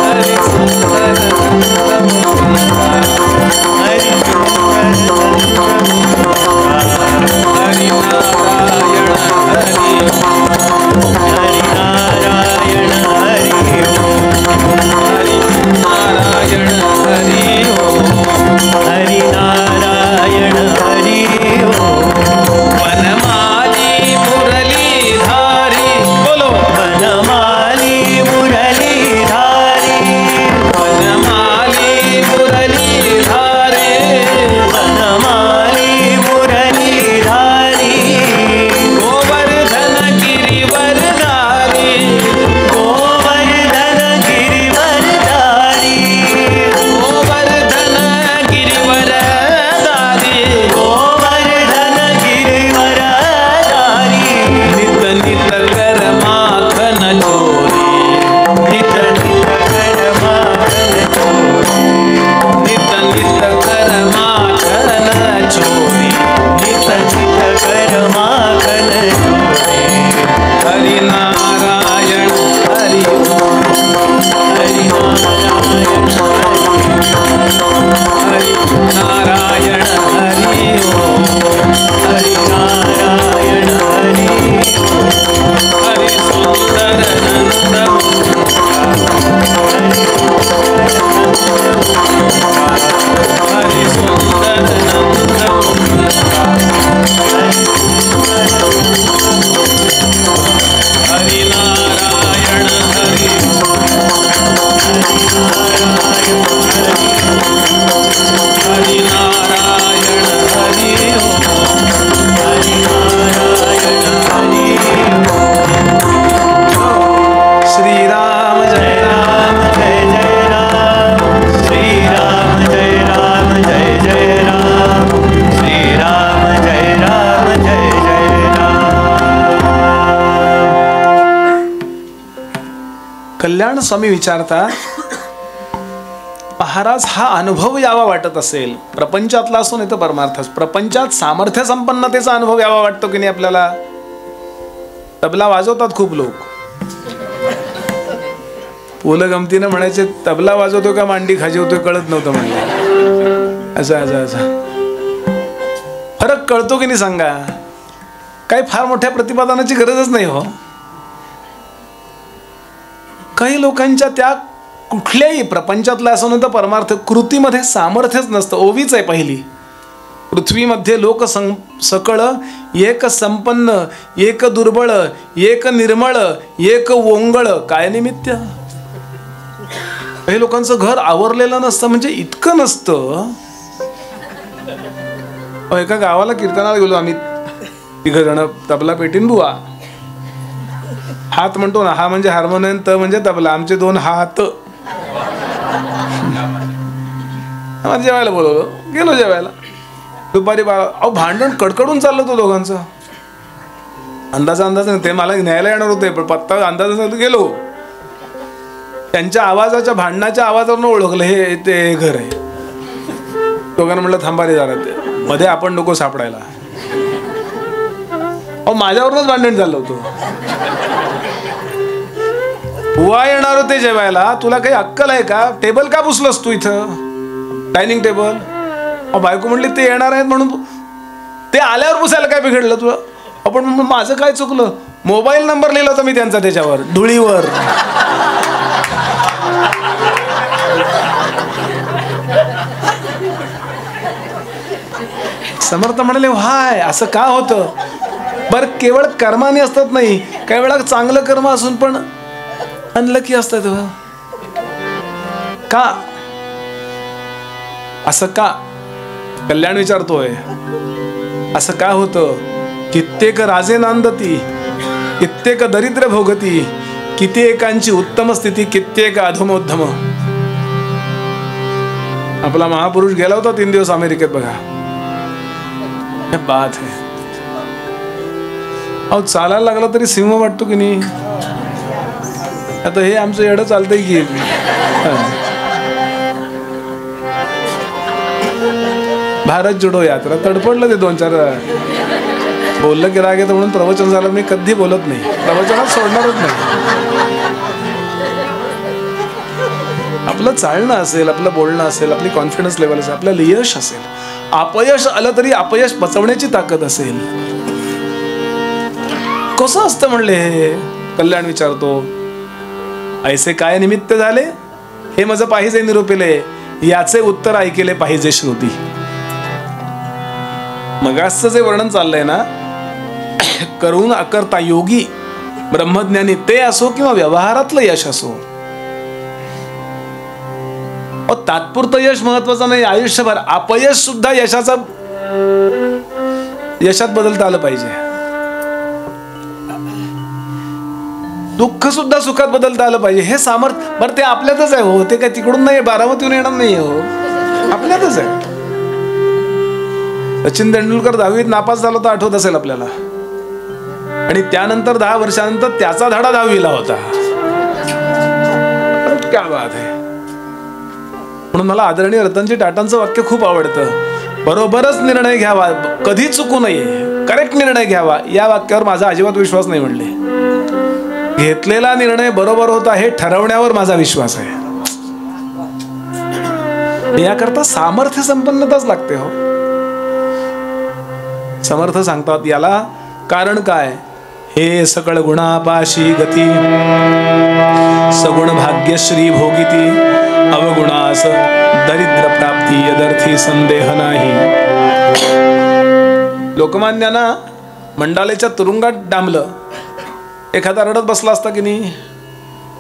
[SPEAKER 2] हरि सुंदर हरि हरि नारायण हरि हरि नारायण हरि हरि नारायण हरि हरि नारायण हरि. वनमाली मुरलीधारी, बोलो वनमाली मुरलीधारी, वनमाली मुरलीधारी, वनमाली मुरलीधारी. गोवर्धन गिरिवरधारी, गोवर्धन गिरिवरधारी, गोवर्धन गिरिवरधारी, गोवर्धन गिरिवरधारी. नित नित कर माखन चोरी, नित नित कर माखन चोरी, नित नित कर माखन चोरी, नित नित कर माखन चोरी. हरि नारायण हरि ओम, हरि नारायण हरि नारायण हरि ओम, हरि नारायण हरि ओम. हरि सुंदर नंद मुकुंदा, हरि सुंदर नंद मुकुंदा, हरि नारायण हरि हरि नारायण हरि हरि नारायण हरि. श्री राम जय राम जय जय राम, श्री राम जय राम जय जय राम, श्री राम जय राम जय जय राम. कल्याण स्वामी विचारतात, महाराज हा अनुभव यावा वाटत असेल, प्रपंचातला असो नाही तर परमार्थ, प्रपंचात सामर्थ्य संपन्नतेचा अनुभव यावा वाटतो की नाही आपल्याला. तबला वाजवतात खूप लोक, पुलं गमतीनं म्हणायचे, तबला वाजवतो का मांडी खाजवतोय कळत नव्हतं म्हणलं. असं फरक कळतो की नाही सांगा? काही फार मोठ्या प्रतिपादनाची गरजच नाही हो. काही लोकांच्या त्या कुठल्याही प्रपंचातलं असं नव्हतं परमार्थ कृतीमध्ये सामर्थ्यच नसतं. ओवीच आहे पहिली. पृथ्वीमध्ये लोक सकळ एक संपन्न, एक दुर्बळ, एक निर्मळ, एक वोंगळ, काय निमित्त? काही लोकांचं घर आवरलेलं नसतं. म्हणजे इतकं नसतं. एका गावाला कीर्तनाला गेलो आम्ही, 3 जण, तबला पेटीन बुवा. हात म्हणतो ना, हा म्हणजे हार्मोनियम, त म्हणजे तबला, आमचे 2 हात. जेवायला बोलवलं, गेलो जेवायला. दुपारी भांडण कडकडून चाललं होतं दोघांचं. अंदाज नाही, ते मला न्यायला येणार होते पण पत्ता अंदाज गेलो. त्यांच्या आवाजाच्या, भांडणाच्या आवाजावरून ओळखलं हे ते घर आहे. दोघांना म्हटलं थांबा रे जरा, ते मध्ये आपण नको सापडायला. माझ्यावरूनच भांडण झालं होतं. बुवा येणार होते जेवायला, तुला काही अक्कल आहे का? टेबल का पुसलंस तू इथं, डायनिंग टेबल? बायको म्हणली ते येणार आहेत म्हणून. ते आल्यावर पुसायला काय बिघडलं तुला? आपण माझं काय चुकलं? मोबाईल नंबर लिहिला होता मी त्यांचा त्याच्यावर, धुळीवर. समर्थ म्हणाले, हाय असं का होतं? बर, केवळ कर्माने असतात नाही, काही वेळा चांगलं कर्म असून पण अनलकी असतात. का असं का? कल्याण विचारतोय, असं का होतं? कित्येक राजे नांदती, कित्येक दरिद्र भोगती, कित्येकांची उत्तम स्थिती, कित्येक अधमोद्धम. आपला महापुरुष गेला होता 3 दिवस अमेरिकेत बघा. बात है. अहो चालायला लागला तरी सिंह वाटतो की नाही? आता हे आमचं एवढं चालतंय की भारत जोडो यात्रा, तडपडलं ते 2-4 बोललं की राग येतं म्हणून प्रवचन झालं. मी कधी बोलत नाही, प्रवचनात सोडणारच नाही. आपलं चालणं असेल, आपलं बोलणं असेल, आपली कॉन्फिडन्स लेवल असेल, आपल्याला यश असेल, अपयश आलं तरी अपयश पचवण्याची ताकद असेल. कसं असतं म्हणले हे? कल्याण विचारतो, ऐसे काय निमित्त झाले हे माझं पाहिजे निरूपिले, याचे उत्तर ऐकेले पाहिजे श्रुती. मगासचं जे वर्णन चाललंय ना, करून अकर्ता योगी ब्रह्मज्ञानी ते असो किंवा व्यवहारातलं यश असो, तात्पुरतं यश महत्वाचं नाही. आयुष्यभर अपयश सुद्धा यशात बदलता आलं पाहिजे. दुःख सुद्धा सुखात बदलता आलं पाहिजे. हे सामर्थ्य बरं ते आपल्यातच आहे हो. ते काय तिकडून नाही, बारामतीहून येणार नाही हो, आपल्यातच आहे. सचिन तेंडुलकर 10वीत नापास झाला होता, आठवत असेल आपल्याला. आणि त्यानंतर 10 वर्षानंतर त्याचा धडा 10वीला होता. क्या बात आहे. म्हणून मला आदरणीय रतनजी टाटांचं वाक्य खूप आवडतं. बरोबरच निर्णय घ्यावा, कधी चुकू नये, करेक्ट निर्णय घ्यावा. या वाक्यावर माझा अजिबात विश्वास नाही म्हणले. घेतलेला निर्णय बरोबर होता हे ठरवण्यावर माझा विश्वास आहे. याकरता सामर्थ्य संपन्नताच लागते हो. समर्थ सांगतात याला कारण काय? हे सकळ गुणापाशी गती, सगुण भाग्यश्री भोगिती, अवगुणास दरिद्र प्राप्ती, यदर्थी संदेह नाही. लोकमान्यांना मंडालेच्या तुरुंगात डांबलं. एखादा रडत बसला असता की नाही,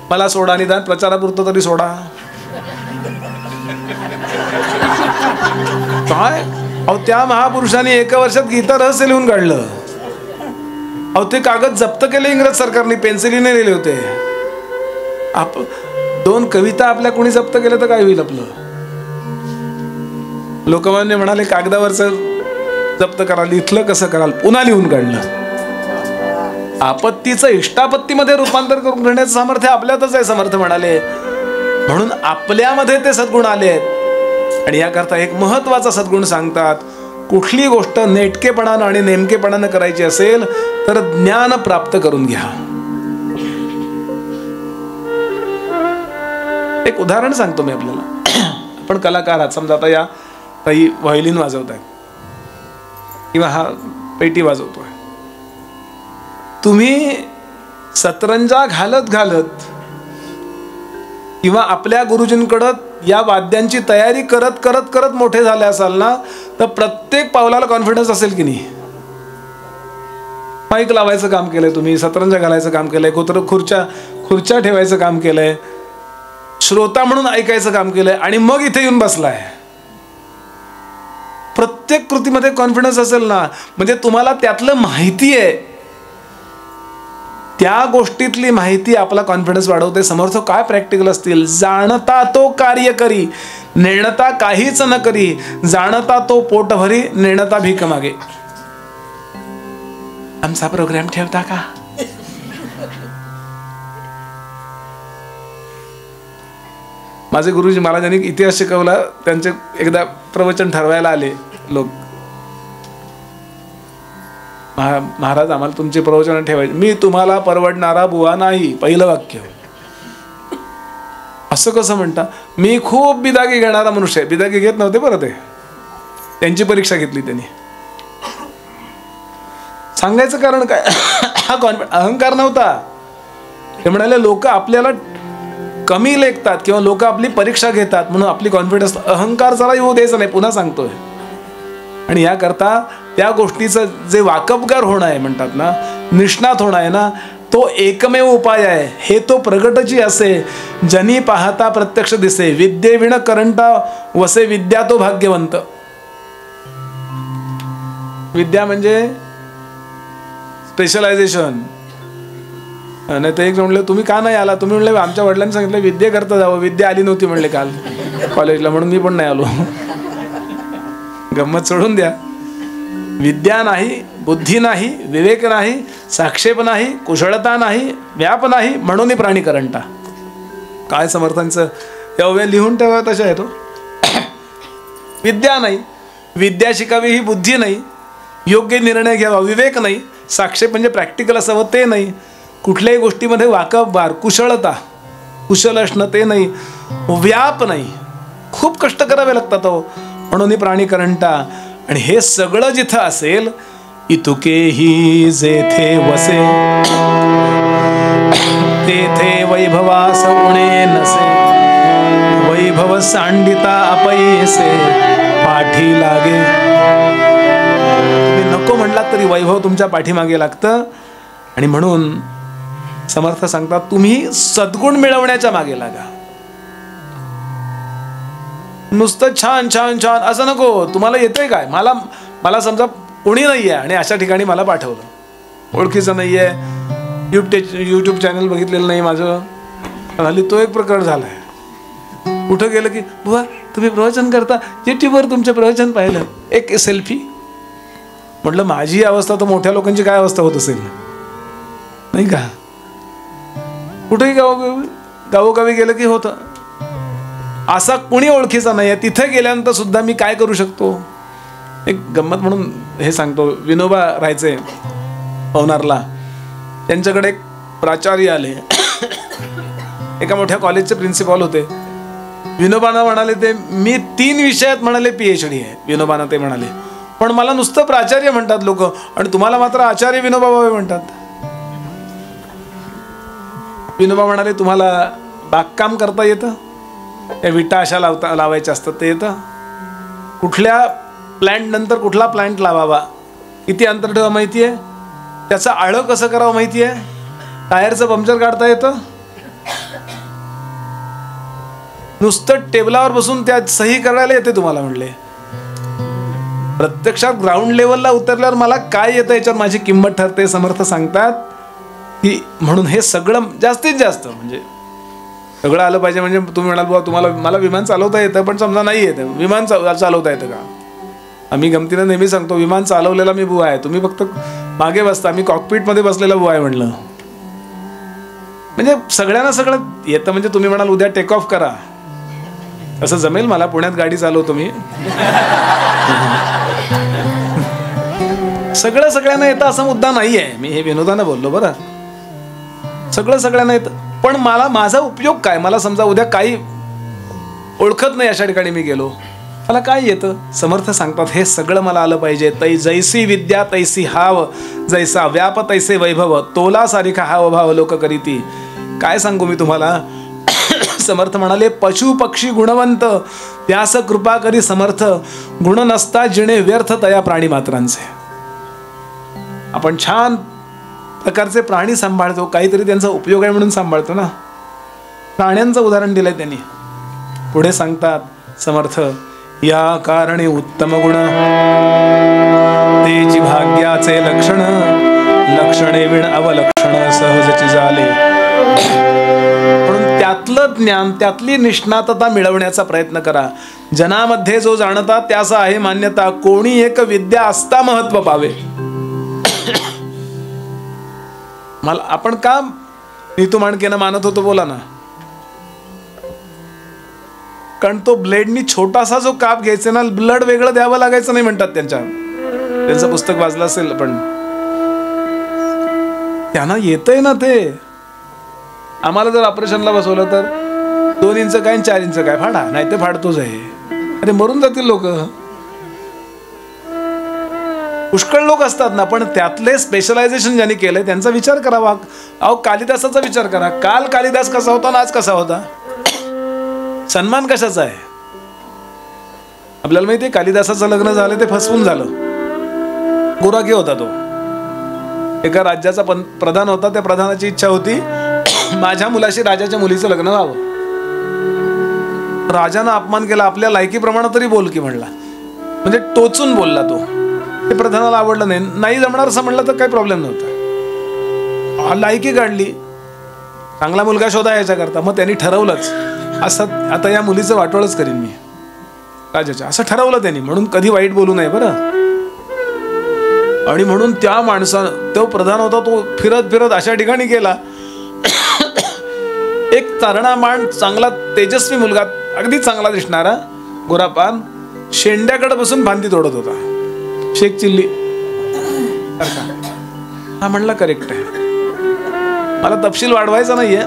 [SPEAKER 2] मला सोडा, निदान प्रचारापुरतं तरी सोडा. काय अहो, त्या महापुरुषांनी 1 वर्षात गीता रहस्य लिहून काढलं. अहो ते कागद जप्त केले इंग्रज सरकारने, पेन्सिलीने लिहिले होते. 2 कविता आपल्या कोणी जप्त केलं तर काय होईल आपलं? लोकमान्य म्हणाले कागदावरच जप्त कराल, इथलं कसं कराल? पुन्हा लिहून काढलं. आपत्तीचं इष्टापत्तीमध्ये रूपांतर करून घेण्याचं सामर्थ्य आपल्यातच आहे, समर्थ म्हणाले. म्हणून आपल्यामध्ये ते सद्गुण आले आहेत. आणि याकरता एक महत्वाचा सद्गुण सांगतात, कुठली गोष्ट नेटकेपणानं आणि नेमकेपणानं करायची असेल तर ज्ञान प्राप्त करून घ्या. एक उदाहरण सांगतो मी आपल्याला. आपण कलाकार आहात, समजा आता या काही व्हायोलिन वाजवत आहेत किंवा हा पेटी वाजवतोय, तुम्ही सतरंजा घालत घालत किंवा आपल्या गुरुजींकडं या वाद्यांची तयारी करत करत करत मोठे झाले असाल ना, तर प्रत्येक पावलाला कॉन्फिडन्स असेल की नाही. माईक लावायचं काम केलंय तुम्ही, सतरंजा घालायचं काम केलंय, खुर्च्या ठेवायचं काम केलंय, श्रोता म्हणून ऐकायचं काम केलंय, आणि मग इथे येऊन बसलाय. प्रत्येक कृतीमध्ये कॉन्फिडन्स असेल ना, म्हणजे तुम्हाला त्यातलं माहिती आहे, त्या गोष्टीतली माहिती आपला कॉन्फिडन्स वाढवते. समर्थ काय प्रॅक्टिकल असतील. जाणता तो कार्य करी, नेणता काहीच न करी, जाणता तो पोट भरी, नेणता भीक मागे. आमचा प्रोग्राम ठेवता का? माझे गुरुजी मला ज्यांनी इतिहास शिकवला, त्यांचे एकदा प्रवचन ठरवायला आले लोक, महाराज आम्हाला तुमचे प्रवचन ठेवायचे. मी तुम्हाला परवडणारा बुवा नाही, पहिलं वाक्य. असं कसं म्हणता? मी खूप बिदागी घेणारा मनुष्य आहे. बिदागी घेत नव्हते बरं, ते त्यांची परीक्षा घेतली त्यांनी. सांगायचं कारण काय? हा अहंकार नव्हता. ते म्हणाले लोक आपल्याला कमी लेखतात किंवा लोक आपली परीक्षा घेतात म्हणून आपली कॉन्फिडन्स. अहंकार जरा येऊ द्यायचा नाही, पुन्हा सांगतोय. आणि याकरता त्या गोष्टीचं जे वाकबगार होणं आहे म्हणतात ना, निष्णात होणं आहे ना, तो एकमेव उपाय आहे. हे तो प्रगटची असे, जनी पाहता प्रत्यक्ष दिसे, विद्येविण करंटा वसे, विद्या तो भाग्यवंत. विद्या म्हणजे स्पेशलायझेशन. नाही तर एक म्हणले तुम्ही का नाही आला? तुम्ही म्हणले आमच्या वडिलांनी सांगितलं विद्ये करता जावं. विद्या आली नव्हती म्हणले काल कॉलेजला, म्हणून मी पण नाही आलो. गंमत सोडून द्या. विद्या नाही, बुद्धी नाही, विवेक नाही, साक्षेप नाही, कुशलता नाही, व्याप नाही, म्हणून प्राणी करंटा. काय समर्थांचं एवढे लिहून ठेवा तशा आहे तो. विद्या नाही, विद्या शिकावी ही बुद्धी नाही, योग्य निर्णय घ्यावा विवेक नाही, साक्षेप म्हणजे प्रॅक्टिकल असावं ते नाही, कुठल्याही गोष्टीमध्ये वाकबगार कुशलता कुशल असणं ते नाही, व्याप नाही, खूप कष्ट करावे लागतात हो, म्हणून प्राणी करंटा. आणि हे सगळं जिथं असेल, इतुकेही जेथे वसे, तेथे वैभवास उणे नसे, वैभव सांडिता अपैसे पाठी लागे. तुम्ही नको म्हणलात तरी वैभव तुमच्या पाठीमागे लागतं. आणि म्हणून समर्थ सांगतात तुम्ही सद्गुण मिळवण्याच्या मागे लागा. नुसतं छान छान छान असं नको. तुम्हाला येतंय काय? मला समजा कोणी नाहीये आणि अशा ठिकाणी मला पाठवलं, ओळखीचं नाहीये, युट्यूब चॅनल बघितलेलं नाही माझं, हल्ली तो एक प्रकार झालाय. कुठं गेलं की बुवा तुम्ही प्रवचन करता, युट्यूबवर तुमचं प्रवचन पाहिलं, एक सेल्फी. म्हटलं माझी अवस्था तर मोठ्या लोकांची काय अवस्था होत असेल नाही का? कुठेही गावोगावी गेलं की होतं. असा कोणी ओळखीचा नाही आहे. तिथे गेल्यानंतर सुद्धा मी काय करू शकतो? एक गंमत म्हणून हे सांगतो. विनोबा राहायचे पवनारला, त्यांच्याकडे एक प्राचार्य आले. एका मोठ्या कॉलेजचे प्रिन्सिपॉल होते. विनोबांना म्हणाले ते मी 3 विषयात म्हणाले PhD आहे. विनोबांना ते म्हणाले पण मला नुसतं प्राचार्य म्हणतात लोक, आणि तुम्हाला मात्र आचार्य विनोबा भावे म्हणतात. विनोबा म्हणाले तुम्हाला बागकाम करता येतं? त्या विटा अशा लावायच्या असतात ते येतं? कुठल्या प्लॅन्ट नंतर कुठला प्लॅन्ट लावावा, किती अंतर ठेवा माहिती आहे? त्याचं आळं कसं करावं माहिती आहे? टायरचं पंक्चर काढता येतं? नुसतं टेबलावर बसून त्यात सही करायला येते तुम्हाला म्हणले. प्रत्यक्षात ग्राउंड लेवलला उतरल्यावर मला काय येतं याच्यावर माझी किंमत ठरते. समर्थ सांगतात की म्हणून हे सगळं जास्तीत जास्त म्हणजे सगळं आलं पाहिजे. म्हणजे तुम्ही म्हणाल बाबा मला विमान चालवता येतं, पण समजा नाही येतं. विमान चालवता येतं का? आम्ही गमतीनं नेहमी सांगतो विमान चालवलेला मी बुवा आहे, तुम्ही फक्त मागे बसता, मी कॉकपीटमध्ये बसलेला बुवा आहे म्हणलं. म्हणजे सगळ्यांना सगळं येतं. म्हणजे तुम्ही म्हणाल उद्या टेक ऑफ करा, असं जमेल मला? पुण्यात गाडी चालवतो मी. सगळ्यांना येतं असं मुद्दा नाही आहे. मी हे विनोदानं बोललो बरं. सगळ्यांना येतं, पण मला माझा उपयोग काय? मला समजा उद्या काही ओळखत नाही अशा ठिकाणी मी गेलो, मला काय येतं? समर्थ सांगतात हे सगळं मला आलं पाहिजे. जैसी विद्या तैसी हाव, जैसा व्याप तैसे वैभव, तोला सारिखा हाव भाव लोक करीती. काय सांगू मी तुम्हाला. समर्थ म्हणाले पशु पक्षी गुणवंत, त्यास कृपा करी समर्थ, गुण नसता जिणे व्यर्थ तया प्राणी मात्रांचे. आपण छान प्रकारचे प्राणी सांभाळतो, काहीतरी त्यांचा उपयोग आहे म्हणून सांभाळतो ना. प्राण्यांचं उदाहरण दिलंय त्यांनी. पुढे सांगतात समर्थ, या कारणे उत्तम गुण तेची भाग्याचे लक्षण, लक्षणे विण अवलक्षण सहजची झाले. म्हणून त्यातलं ज्ञान, त्यातली निष्णातता मिळवण्याचा प्रयत्न करा. जनामध्ये जो जाणता त्याचा आहे मान्यता, कोणी एक विद्या असता महत्व पावे. मला आपण का नीतू माणकेनं मानत होतो बोला ना. कारण तो ब्लेडनी छोटासा जो काप घ्यायचा ना, ब्लड वेगळं द्यावं लागायचं नाही म्हणतात. त्यांचं पुस्तक वाचलं असेल, पण त्यांना येतंय ना ते. आम्हाला जर ऑपरेशनला बसवलं तर 2 इंच काय 4 इंच काय फाडा, नाही ते फाडतोच आहे. अरे मरून जातील लोक. पुष्कळ लोक असतात ना, पण त्यातले स्पेशलायझेशन ज्यांनी केलंय त्यांचा विचार करावा. अहो कालिदासाचा विचार करा. काल कालिदास कसा होता ना आज कसा होता. सन्मान कशाचा आहे आपल्याला माहितीये. कालिदासाचं लग्न झालं ते फसवून झालं. गुराखी होता तो, एका राज्याचा प्रधान होता. त्या प्रधानाची इच्छा होती माझ्या मुलाशी राजाच्या मुलीचं लग्न व्हावं. राजानं अपमान केला. आपल्या लायकीप्रमाणे तरी बोल की म्हणला, म्हणजे टोचून बोलला तो. ते प्रधानाला आवडलं नाही. नाही जमणार असं म्हणलं तर काही प्रॉब्लेम नव्हता. लायकी काढली, चांगला मुलगा शोधा याच्याकरता. मग त्यांनी ठरवलंच असं, आता या मुलीचं वाटोळच करीन मी राजाच्या, असं ठरवलं त्यांनी. म्हणून कधी वाईट बोलू नये बरं. आणि म्हणून त्या माणसानं, तो प्रधान होता, तो फिरत फिरत अशा ठिकाणी गेला. एक तरुणामान चांगला तेजस्वी मुलगा, अगदी चांगला दिसणारा गोरापान, शेंड्याकडे बसून फांदी तोडत होता. शेख चिल्ली हा म्हणला करेक्ट आहे, मला तपशील वाढवायचा नाहीये.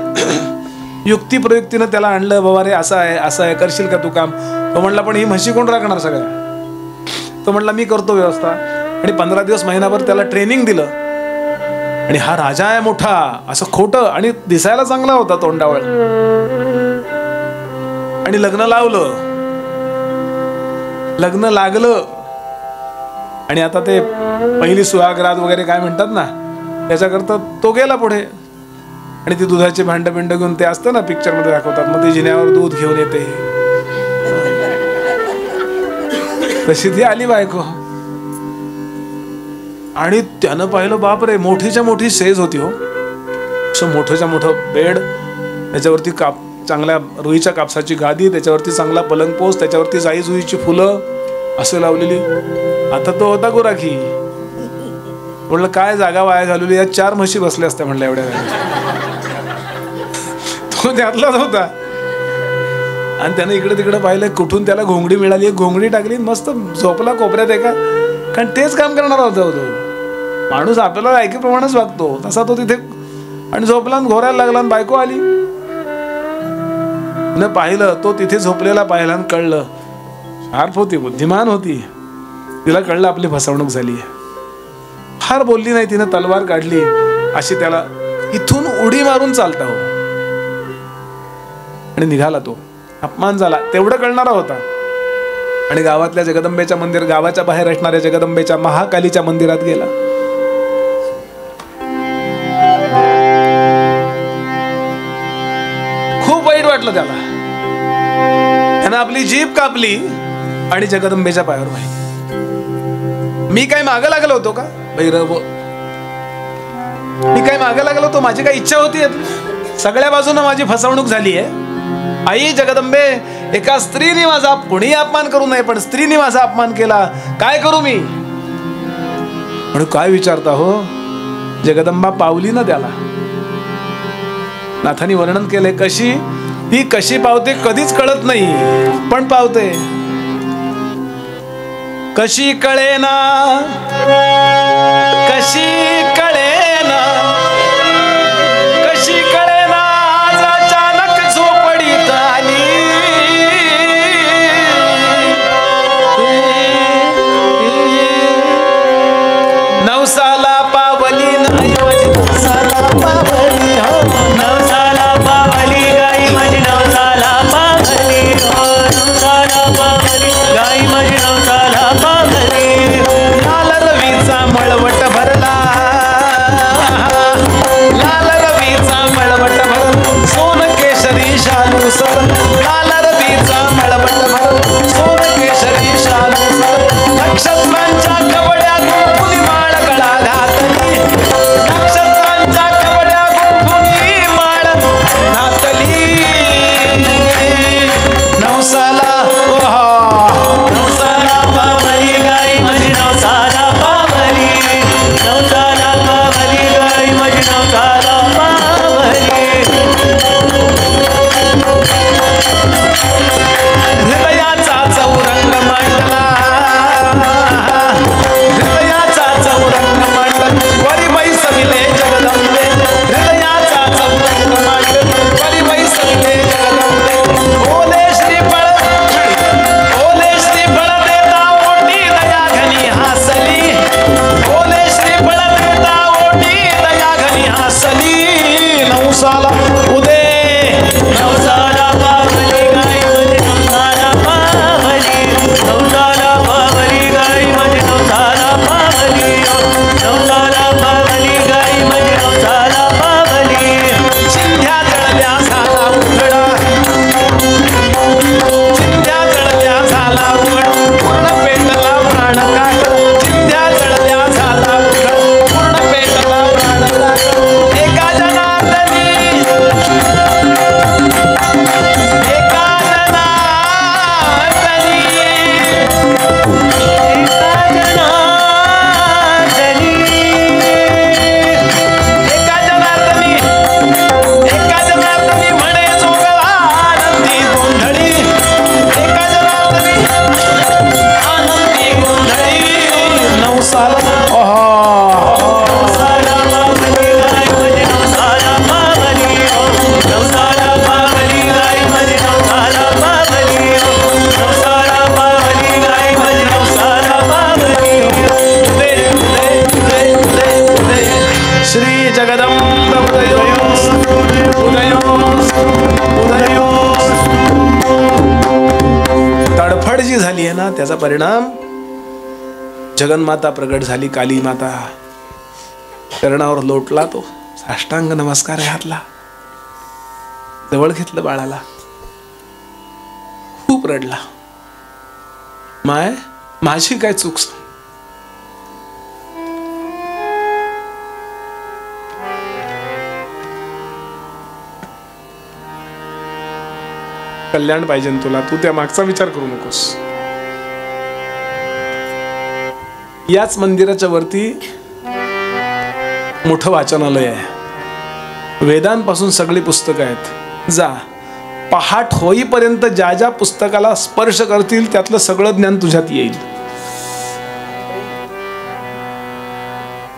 [SPEAKER 2] युक्ती प्रयुक्तीनं त्याला आणलं. बाबा रे असं आहे असं आहे, करशील का तू काम. तो म्हणला पण ही म्हशी कोण राखणार सगळ्या. तो म्हणला मी करतो व्यवस्था. आणि 15 दिवस महिनाभर त्याला ट्रेनिंग दिलं. आणि हा राजा आहे मोठा, असं खोटं आणि दिसायला चांगला होता तोंडावळ. आणि लग्न लावलं, लग्न लागलं. आणि आता ते पहिली सुहागरात वगैरे काय म्हणतात ना, त्याच्याकरता तो गेला पुढे. आणि ती दुधाचे भांड बिंड घेऊन, ते असतं ना पिक्चर मध्ये दाखवतात, मग ते जिन्यावर दूध घेऊन येते. तशी ती आली बायको. आणि त्यानं पाहिलं बापरे, मोठीच्या मोठी सेज होती हो. असं मोठंच्या मोठं बेड, त्याच्यावरती चांगल्या रुईच्या कापसाची गादी, त्याच्यावरती चांगला पलंगपोस, त्याच्यावरती जाई जुईची फुलं असं लावलेली. आता तो होता गुराखी. म्हणलं काय जागा वाया घालवली, या 4 म्हशी बसल्या असत्या म्हणलं एवढ्या वेळा. तो त्यातलाच होता. आणि त्यानं इकडे तिकडे पाहिलं, कुठून त्याला घोंगडी मिळाली, घोंगडी टाकली, मस्त झोपला कोपऱ्यात एका. कारण तेच काम करणार होता तो माणूस. आपल्याला ऐकीप्रमाणेच वागतो तसा तो तिथे. आणि झोपला, घोरायला लागला. आणि बायको आली, न पाहिलं तो तिथे झोपलेला पाहिला. आणि कळलं, शार्प होती, बुद्धिमान होती. तिला कळलं आपली फसवणूक झाली. फार बोलली नाही, तिने तलवार काढली अशी त्याला इथून उडी मारून चालता हो. आणि निघाला तो. अपमान झाला तेवढं कळणारा होता. आणि गावातल्या जगदंबेच्या मंदिर, गावाच्या बाहेर असणाऱ्या जगदंबेच्या महाकालीच्या मंदिरात गेला. खूप वाईट वाटलं त्याला. त्यानं आपली जीभ कापली आणि जगदंबेच्या पायावर वाहिली. मी काय मागं लागलो होतो का भैरव? मी काय मागं लागलो होतो? माझी काय इच्छा होती? सगळ्या बाजूने माझी फसवणूक झाली आहे. आई जगदंबे, एका स्त्रीने माझा, कोणी अपमान करू नये, पण स्त्रीने माझा अपमान केला, काय करू मी? म्हणून काय विचारता हो? जगदंबा पावली ना त्याला. नाथांनी वर्णन केलंय कशी ही कशी पावते कधीच कळत नाही, पण पावते. कशी कळेना, कशी कळेना, कशी कळेना, आज अचानक झोपडीत आली. नवसाला पावली नाही माझी नवसाला पावली हो
[SPEAKER 3] नवसाला पावली गाई माझी नवसाला पावली हो नवसाला पावली गाई माझी नवसाला पावली
[SPEAKER 2] लाल रवीचा मळवट भरला लाल रवीचा मळवट भर सोन केशरी शालू सर लाल रवीचा मळवट भर सोन केशरी शालू सर नक्षत्रांच्या कवड्या गुंफुनी माळ गळा घातली नक्षत्रांच्या कवड्या गुंफुनी माळ घातली नवसाला
[SPEAKER 3] नवसाला पावली गाई माझी नवसाला पावली नवसाला पावली गाई माझी नवसाला पावली
[SPEAKER 2] हृदयाचा चौरंग मांडला हृदयाचा चौरंग मांडला वरी बैसविले जगदंबे हृदयाचा चौरंग मांडला वरी बैसविले जगदंबे ओले श्रीफळ देता ओटी दया घनी हासली ओले श्रीफळ देता ओटी दया घनी हासली नवसाला उदे
[SPEAKER 3] नवसाला पावली गाई माझी नवसाला पावली नवसाला पावली गाई माझी नवसाला पावली नवसाला पावली गाई माझी नवसाला पावली
[SPEAKER 2] चिंध्या जळल्या झाला उघडा चिंध्या जळल्या झाला उघड पूर्ण पेटला प्राण काट चिंध्या जळल्या झाला उघड पूर्ण पेटला प्राण काट एका जनार्दनी एका जनार्दनी एका जनार्दनी एका जनार्दनी म्हणे जोगवा आनंदी गोंधळी एका जनार्दनी आनंदी गोंधळी नवसाला
[SPEAKER 3] नवसाला पावली गाई माझी नवसाला पावली नवसाला पावली गाई माझी नवसाला पावली नवसाला पावली गाई माझी नवसाला पावली
[SPEAKER 2] उदे उदे उदे उदे उदे श्री जगदंब उदयोस उदयोस उदयोस तडफड जी झाली आहे ना त्याचा परिणाम जगन्माता प्रगट झाली काली माता चरणावर लोटला तो साष्टांग नमस्कार घातला जवळ घेतलं बाळाला खूप रडला माय माझी काय चूक सांग कल्याण पाहिजे ना तुला तू त्या मागचा विचार करू नकोस याच मंदिराच्या वरती मोठं वाचनालय आहे वेदांपासून सगळी पुस्तकं आहेत जा पहाट होईपर्यंत ज्या ज्या पुस्तकाला स्पर्श करतील त्यातलं सगळं ज्ञान तुझ्यात येईल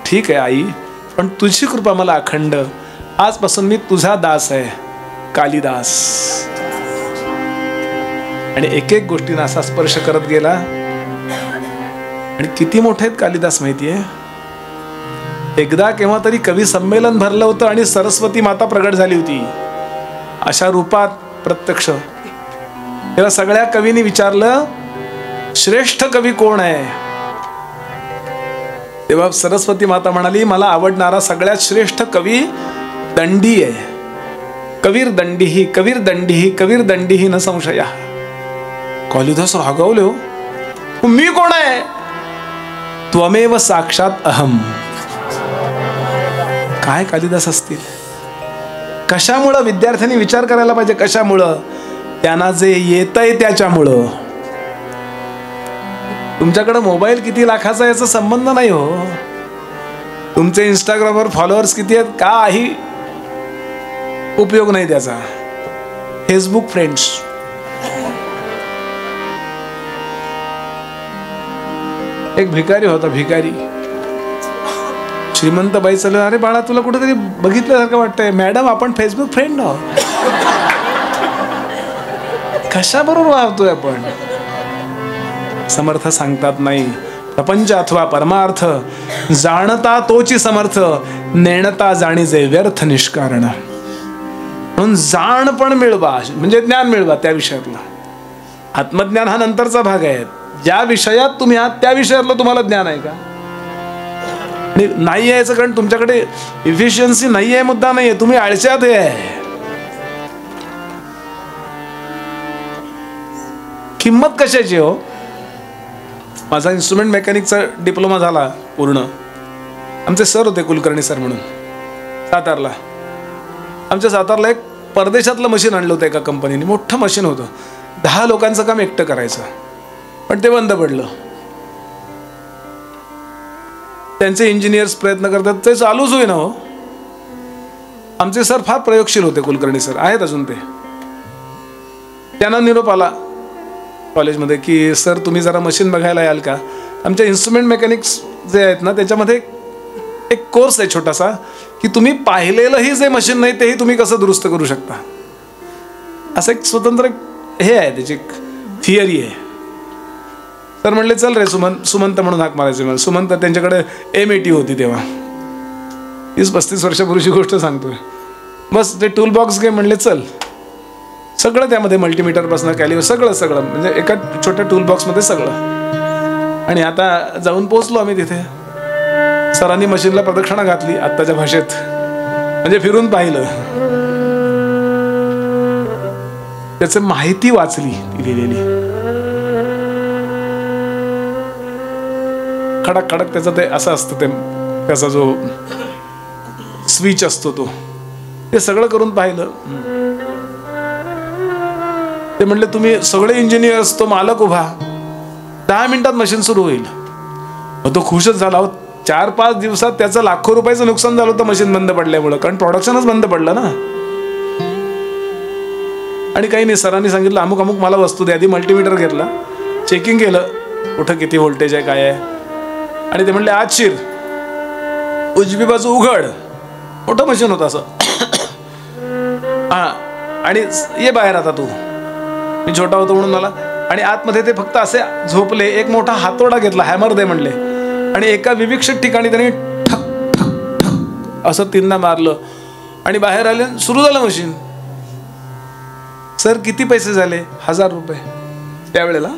[SPEAKER 2] ठीक आहे आई पण तुझी कृपा मला अखंड आजपासून मी तुझा दास आहे कालिदास आणि एक एक गोष्टींना असा स्पर्श करत गेला आणि किती मोठे आहेत कालिदास माहितीये एकदा केव्हा तरी कवी संमेलन भरलं होतं आणि सरस्वती माता प्रगट झाली होती अशा रूपात प्रत्यक्ष तेव्हा सगळ्या कवींनी विचारलं श्रेष्ठ कवी कोण आहे तेव्हा सरस्वती माता म्हणाली मला आवडणारा सगळ्यात श्रेष्ठ कवी दंडी आहे कवीर दंडीही कवीर दंडीही कवीर दंडीही न संशया कालिदास रागावले हो मी कोण आहे त्वमेव साक्षात अहम काय कालिदास असतील कशामुळं विद्यार्थ्यांनी विचार करायला पाहिजे कशामुळं त्यांना जे येतंय त्याच्यामुळं तुमच्याकडे मोबाईल किती लाखाचा आहे याचा संबंध नाही हो तुमचे इंस्टाग्रामवर फॉलोअर्स किती आहेत काही उपयोग नाही त्याचा फेसबुक फ्रेंड्स एक भिकारी होता भिकारी श्रीमंत बाई चालू अरे बाळा तुला कुठेतरी बघितल्यासारखं वाटतंय मॅडम आपण फेसबुक फ्रेंड ना कशा बरोबर वागतोय आपण समर्थ सांगतात नाही प्रपंच अथवा परमार्थ जाणता तोची समर्थ नेणता जाणीजे व्यर्थ निष्कारण. म्हणून जाण पण मिळवा म्हणजे ज्ञान मिळवा त्या विषयातलं. आत्मज्ञान हा नंतरचा भाग आहे. ज्या विषयात तुम्ही आहात त्या विषयातलं तुम्हाला ज्ञान आहे का? नाही यायचं कारण तुमच्याकडे इफिशियन्सी नाही आहे मुद्दा नाहीये, तुम्ही आळशात आहे. किंमत कशाची हो? माझा इन्स्ट्रुमेंट मेकॅनिकचा डिप्लोमा झाला पूर्ण. आमचे सर होते कुलकर्णी सर म्हणून सातारला. आमच्या सातारला एक परदेशातलं मशीन आणलं होतं एका कंपनीने. मोठं मशीन होतं, 10 लोकांचं काम एकटं करायचं, पण ते बंद पडलं. त्यांचे इंजिनियर्स प्रयत्न करतात, ते चालूच होईना हो. आमचे सर फार प्रयोगशील होते, कुलकर्णी सर आहेत अजून ते. त्यांना निरोप आला कॉलेजमध्ये की सर तुम्ही जरा मशीन बघायला याल का? आमच्या इन्स्ट्रुमेंट मेकॅनिक्स जे आहेत ना त्याच्यामध्ये एक कोर्स आहे छोटासा की तुम्ही पाहिलेलंही जे मशीन नाही तेही तुम्ही कसं दुरुस्त करू शकता, असं एक स्वतंत्र हे आहे, त्याची थिअरी आहे. तर म्हणले चल रे सुमंत म्हणून हाक मारायचे मला. सुमंत त्यांच्याकडे MAT होती तेव्हा, 30-35 वर्षापूर्वीची गोष्ट सांगतोय. बस ते टूल बॉक्स घे म्हणले चल. सगळं त्यामध्ये मल्टीमीटर पासून कॅलिबर सगळं म्हणजे एका छोट्या टूल बॉक्समध्ये सगळं. आणि आता जाऊन पोहोचलो आम्ही तिथे. सरांनी मशीनला प्रदक्षिणा घातली आत्ताच्या भाषेत, म्हणजे फिरून पाहिलं, त्याची माहिती वाचली ती लिहिलेली. खडक खडक त्याचं ते असं असतं, ते त्याचा जो स्विच असतो ते सगळं करून पाहिलं. ते म्हणले तुम्ही सगळे इंजिनियर्स, तो मालक उभा, 10 मिनिटात मशीन सुरू होईल. तो खुशच झाला. 4-5 दिवसात त्याचं लाखो रुपयाचं नुकसान झालं होतं मशीन बंद पडल्यामुळं, कारण प्रोडक्शनच बंद पडलं ना. आणि काही नाही, सरांनी सांगितलं अमुक अमुक मला वस्तू द्या. आधी मल्टीमीटर घेतला, चेकिंग केलं कुठं किती व्होल्टेज आहे काय आहे. आणि ते म्हणले आज शिर, उजवी बाजू उघड. मोठं मशीन होतं असं. हा, आणि ये बाहेर आता तू. मी छोटा होतो म्हणून मला. आणि आतमध्ये ते फक्त असे झोपले. एक मोठा हातोडा घेतला, हॅमर दे म्हणले, आणि एका विविक्षित ठिकाणी त्यांनी ठक ठक ठक असं 3दा मारलं. आणि बाहेर आले, सुरू झालं मशीन. सर किती पैसे झाले? 1000 रुपये त्यावेळेला,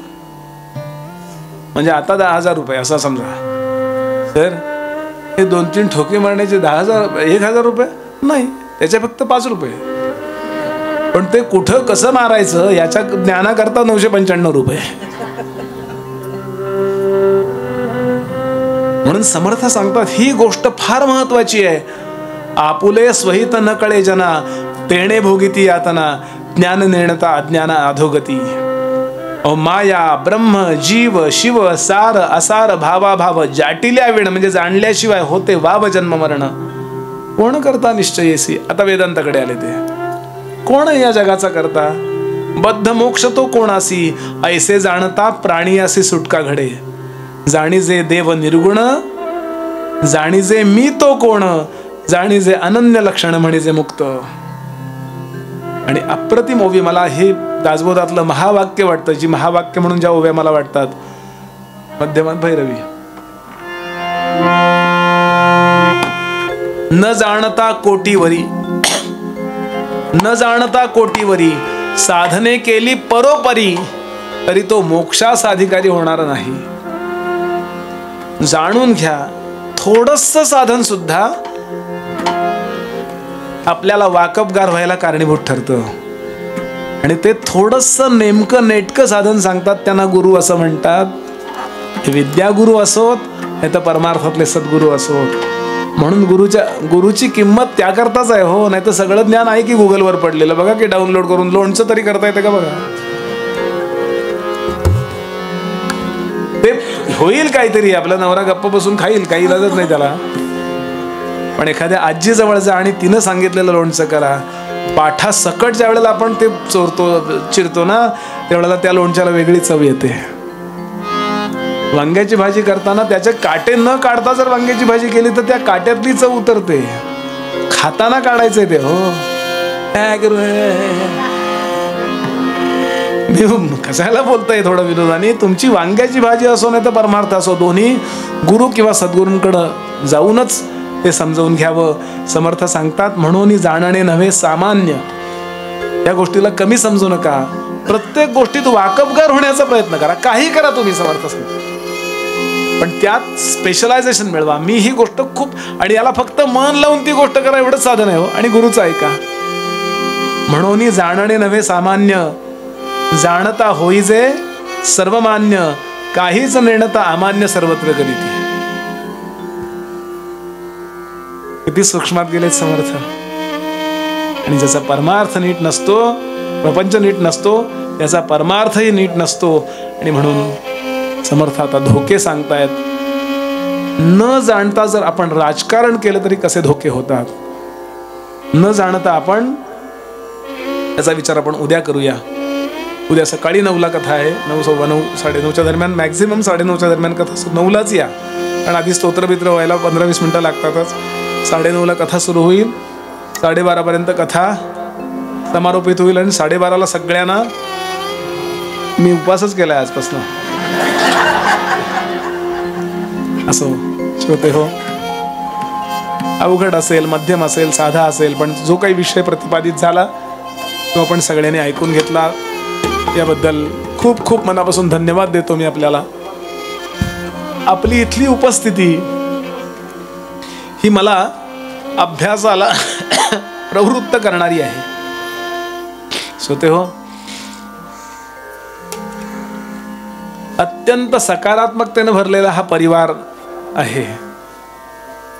[SPEAKER 2] म्हणजे आता 10,000 रुपये असं समजा. सर हे 2-3 ठोके मारण्याचे 10,000 रुपये नाही, त्याचे फक्त 5 रुपये. पण ते कुठं कसं मारायचं याच्या ज्ञानाकरता 995 रुपये. म्हणून समर्थ सांगतात ही गोष्ट फार महत्वाची आहे. आपुले स्वहित न कळे जना, तेणे भोगिती यातना, ज्ञान नेणता अज्ञाना अधोगती. माया ब्रह्म जीव शिव सार असार भावा भाव, जाटिल्या वेण म्हणजे जाणल्याशिवाय होते वाव जन्म मरण. कोण करता निश्चयेसी. आता वेदांताकडे आले ते. कोण या जगाचा करता? बद्ध मोक्ष तो कोणासी, ऐसे जाणता प्राणियासी सुटका घडे. जाणीजे देव निर्गुण, जाणीजे मी तो कोण, जाणीजे अनन्य लक्षण म्हणीजे मुक्त. आणि अप्रतिम ओवी मला हे दासबोधातलं महावाक्य वाटतं, जी महावाक्य म्हणून ज्या ओव्या मला वाटतात. मध्यमात भैरवी. न जाणता कोटीवरी, न जाणता कोटीवरी, साधने केली परोपरी, तरी तो मोक्षास अधिकारी होणार नाही. जाणून घ्या, थोडंसं साधन सुद्धा आपल्याला वाकबगार व्हायला कारणीभूत ठरतं. आणि ते थोडंसं नेमकं नेटकं साधन सांगतात, त्यांना गुरु असं म्हणतात. हे विद्यागुरु असोत नाही तर परमार्थातले सद्गुरू असोत. म्हणून गुरुची किंमत त्याकरताच आहे हो. नाही तर सगळं ज्ञान आहे की गुगलवर पडलेलं. बघा की डाउनलोड करून लोणचं तरी करता येतं का बघा. ते होईल काहीतरी, आपला नवरा गप्प बसून खाईल, काही इलाजच नाही त्याला. पण एखाद्या आजी जवळ जा आणि तिनं सांगितलेलं लोणचं करा. पाठा सकट ज्या वेळेला आपण ते चिरतो ना, त्यावेळेला त्या लोणच्याला वेगळी चव येते. वांग्याची भाजी करताना त्याचे काटे न काढता जर वांग्याची भाजी केली तर त्या काट्यातली चव उतरते. खाताना काढायचंय ते. हो मी कशाला बोलताय थोडं विनोदाने, तुमची वांग्याची भाजी असो नाही तर परमार्थ असो, दोन्ही गुरु किंवा सद्गुरूंकडं जाऊनच ते समजावून घ्यावं. समर्थ सांगतात म्हणून जाणणे नव्हे सामान्य. या गोष्टीला कमी समजू नका, प्रत्येक गोष्टीत वाकबगार होण्याचा प्रयत्न करा, काही करा तुम्ही समर्थ सांगतात, पण त्यात स्पेशलायझेशन मिळवा. मी ही गोष्ट खूप, आणि याला फक्त मन लावून ती गोष्ट करा एवढंच साधन आहे हो. आणि गुरुचं ऐका. म्हणून जाणणे नव्हे सामान्य, जाणता होईजे सर्वमान्य, काहीच नेणता अमान्य सर्वत्र करीती. किती सूक्ष्मात गेलेत समर्थ. आणि ज्याचा परमार्थ नीट नसतो, प्रपंच नीट नसतो, त्याचा परमार्थही नीट नसतो. आणि म्हणून समर्थ आता धोके सांगतायत. न जाणता जर आपण राजकारण केलं तरी कसे धोके होतात, न जाणता आपण, याचा विचार आपण उद्या करूया. उद्या सकाळी 9ला कथा आहे. 9, 9:15, 9:30च्या दरम्यान, मॅक्झिमम 9:30च्या दरम्यान कथा. 9लाच या, कारण आधी स्तोत्रबित्र व्हायला 15-20 मिनिटं लागतातच. 9:30ला कथा सुरू होईल, 12:30 पर्यंत कथा समारोपित होईल. आणि 12:30ला सगळ्यांना, मी उपवासच केलाय आजपासून, असो श्रोते हो. अवघड असेल, मध्यम असेल, साधा असेल, पण जो काही विषय प्रतिपादित झाला तो आपण सगळ्यांनी ऐकून घेतला. याबद्दल खूप खूप मनापासून धन्यवाद देतो मी आपल्याला. आपली इथली उपस्थिती ही मला अभ्यासाला प्रवृत्त करणारी आहे. श्रोते हो, अत्यंत सकारात्मकतेने भरलेला हा परिवार आहे.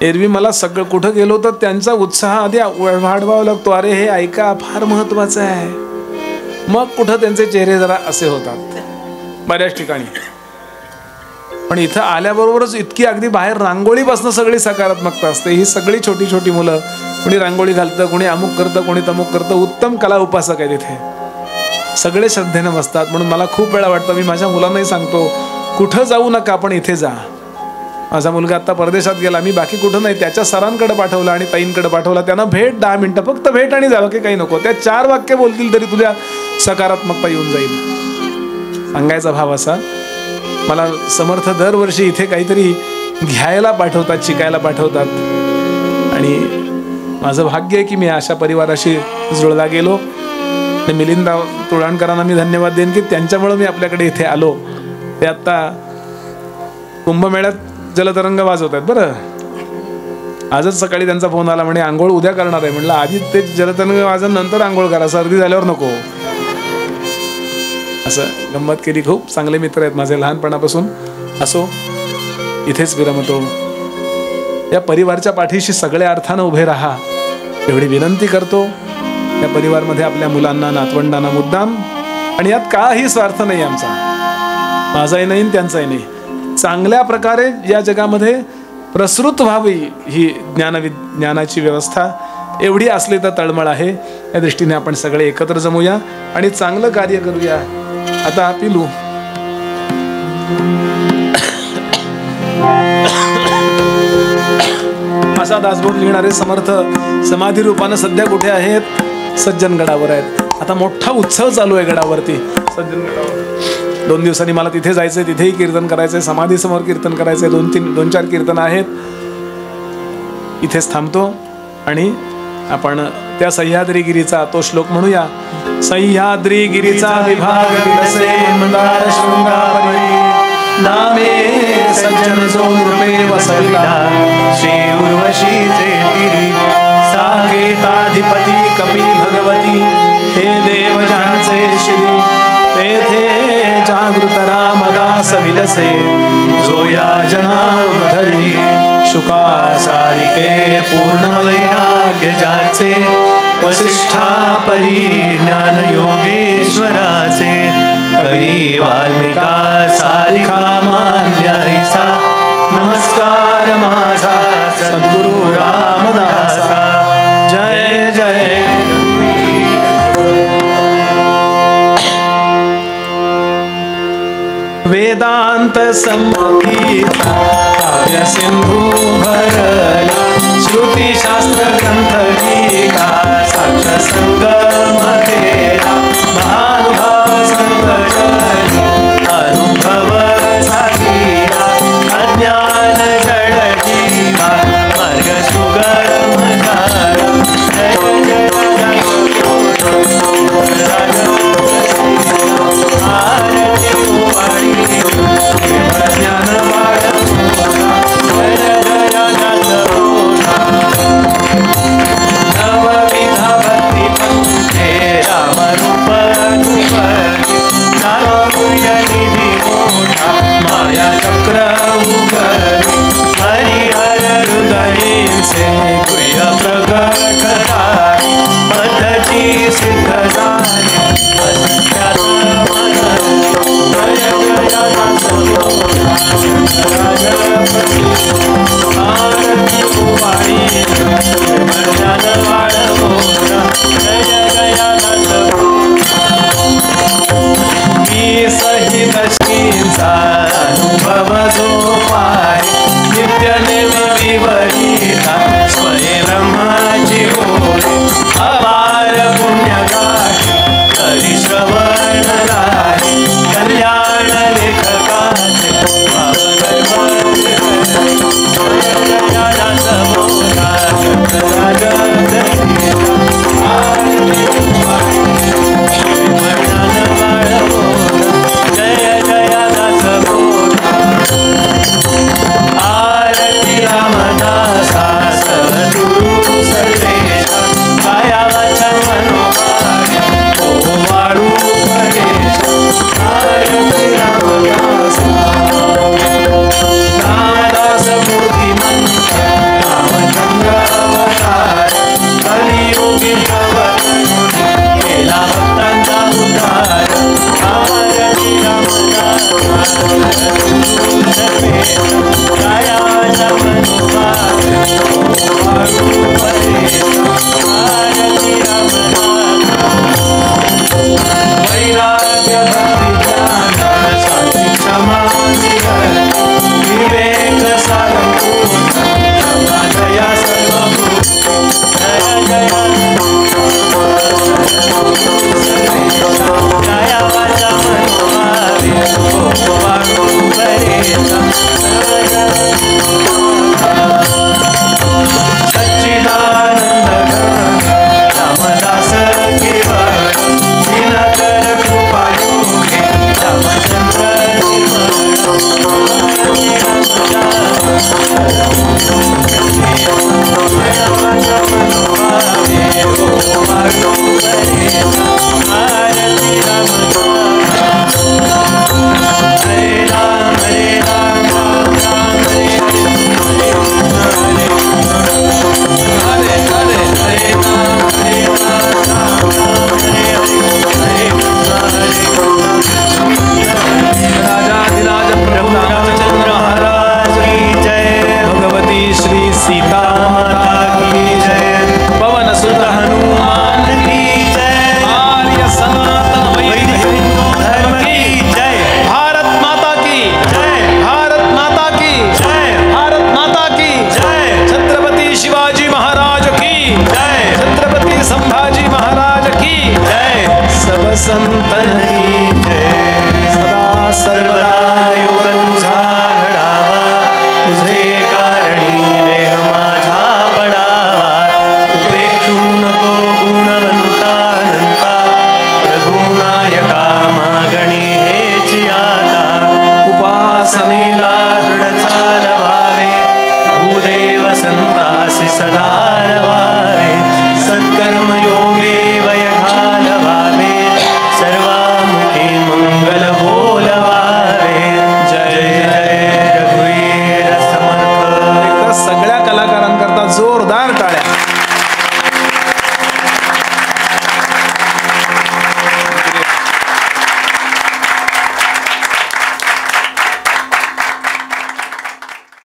[SPEAKER 2] एरवी मला सगळं कुठं गेलो तर त्यांचा उत्साह आधी वाढवावा लागतो. अरे हे ऐका, फार महत्वाचं आहे. मग कुठं त्यांचे चेहरे जरा असे होतात बऱ्याच ठिकाणी. पण इथं आल्याबरोबरच इतकी अगदी बाहेर रांगोळीपासून सगळी सकारात्मकता असते. ही सगळी छोटी छोटी मुलं, कोणी रांगोळी घालतं, कोणी अमुक करतं, कोणी तमुक करतं. उत्तम कला उपासक आहे तिथे, सगळे श्रद्धेनं बसतात. म्हणून मला खूप वेळा वाटतं, मी माझ्या मुलांनाही सांगतो, कुठं जाऊ नका, पण इथे जा. माझा मुलगा आता परदेशात गेला, मी बाकी कुठं नाही, त्याच्या सरांकडे पाठवला आणि ताईंकडे पाठवला. त्यांना भेट, 10 मिनिटं फक्त भेट आणि जावं, की काही नको. त्या 4 वाक्य बोलतील तरी तुझ्या सकारात्मकता येऊन जाईल. सांगायचा भाव असा, मला समर्थ दरवर्षी इथे काहीतरी घ्यायला पाठवतात, शिकायला पाठवतात. आणि माझं भाग्य आहे की मी अशा परिवाराशी जुळला गेलो. आणि मिलिंद तुळाणकरांना मी धन्यवाद देईन की त्यांच्यामुळे मी आपल्याकडे इथे आलो. ते आत्ता कुंभमेळ्यात जलतरंग वाजवत आहेत. बरं, आजच सकाळी त्यांचा फोन आला, म्हणे आंघोळ उद्या करणार आहे. म्हटलं आधी ते जलतरंग वाजून नंतर आंघोळ करा, सर्दी झाल्यावर नको. असं गंमत केली. खूप चांगले मित्र आहेत माझे लहानपणापासून. असो, इथेच विरमतो. या परिवारच्या पाठीशी सगळ्या अर्थानं उभे राहा एवढी विनंती करतो. या परिवारमध्ये आपल्या मुलांना, नातवंडांना मुद्दाम, आणि यात काही स्वार्थ नाही आमचा, माझाही नाही त्यांचाही नाही, चांगल्या प्रकारे या जगामध्ये प्रसृत व्हावी ही ज्ञानाची व्यवस्था एवढी असली तर तळमळ आहे. या दृष्टीने आपण सगळे एकत्र जमूया आणि चांगलं कार्य करूया. आता पिलू असा दासबोध लिहिणारे समर्थ समाधी रूपानं सध्या कुठे आहेत? सज्जनगडावर आहेत. आता मोठा उत्सव चालू आहे गडावरती, सज्जनगडावर. 2 दिवसांनी मला तिथे जायचंय, तिथेही कीर्तन करायचंय, समाधी समोर कीर्तन करायचंय. 2-4 कीर्तन आहेत. इथेच थांबतो आणि आपण त्या सह्याद्रीगिरीचा तो श्लोक म्हणूया. सह्याद्रीगिरीचा विभाग विलसे मंदार शृंगारी, नामे सज्जन जो नृपे वसविला, श्री उर्वशीचे तिरी, साकेताधिपती कपी भगवती, हे देव ज्यांचे श्री, तेथे जागृत रामदास विलसे, जो या जनावधरी, शुका सारिके पूर्ण वैराग्य ज्याचे, वसिष्ठा परी ज्ञान योगेश्वराचे, करी वाल्मिका सारिका मान्याचा, नमस्कार माझा सद्गुरु रामदासा. जय जय वेदांत संगीता काव्य सिंधू भरला, श्रुती शास्त्र ग्रंथ गीता, साक्ष संगम केला, महानुभाव संत
[SPEAKER 3] से कुया प्रगट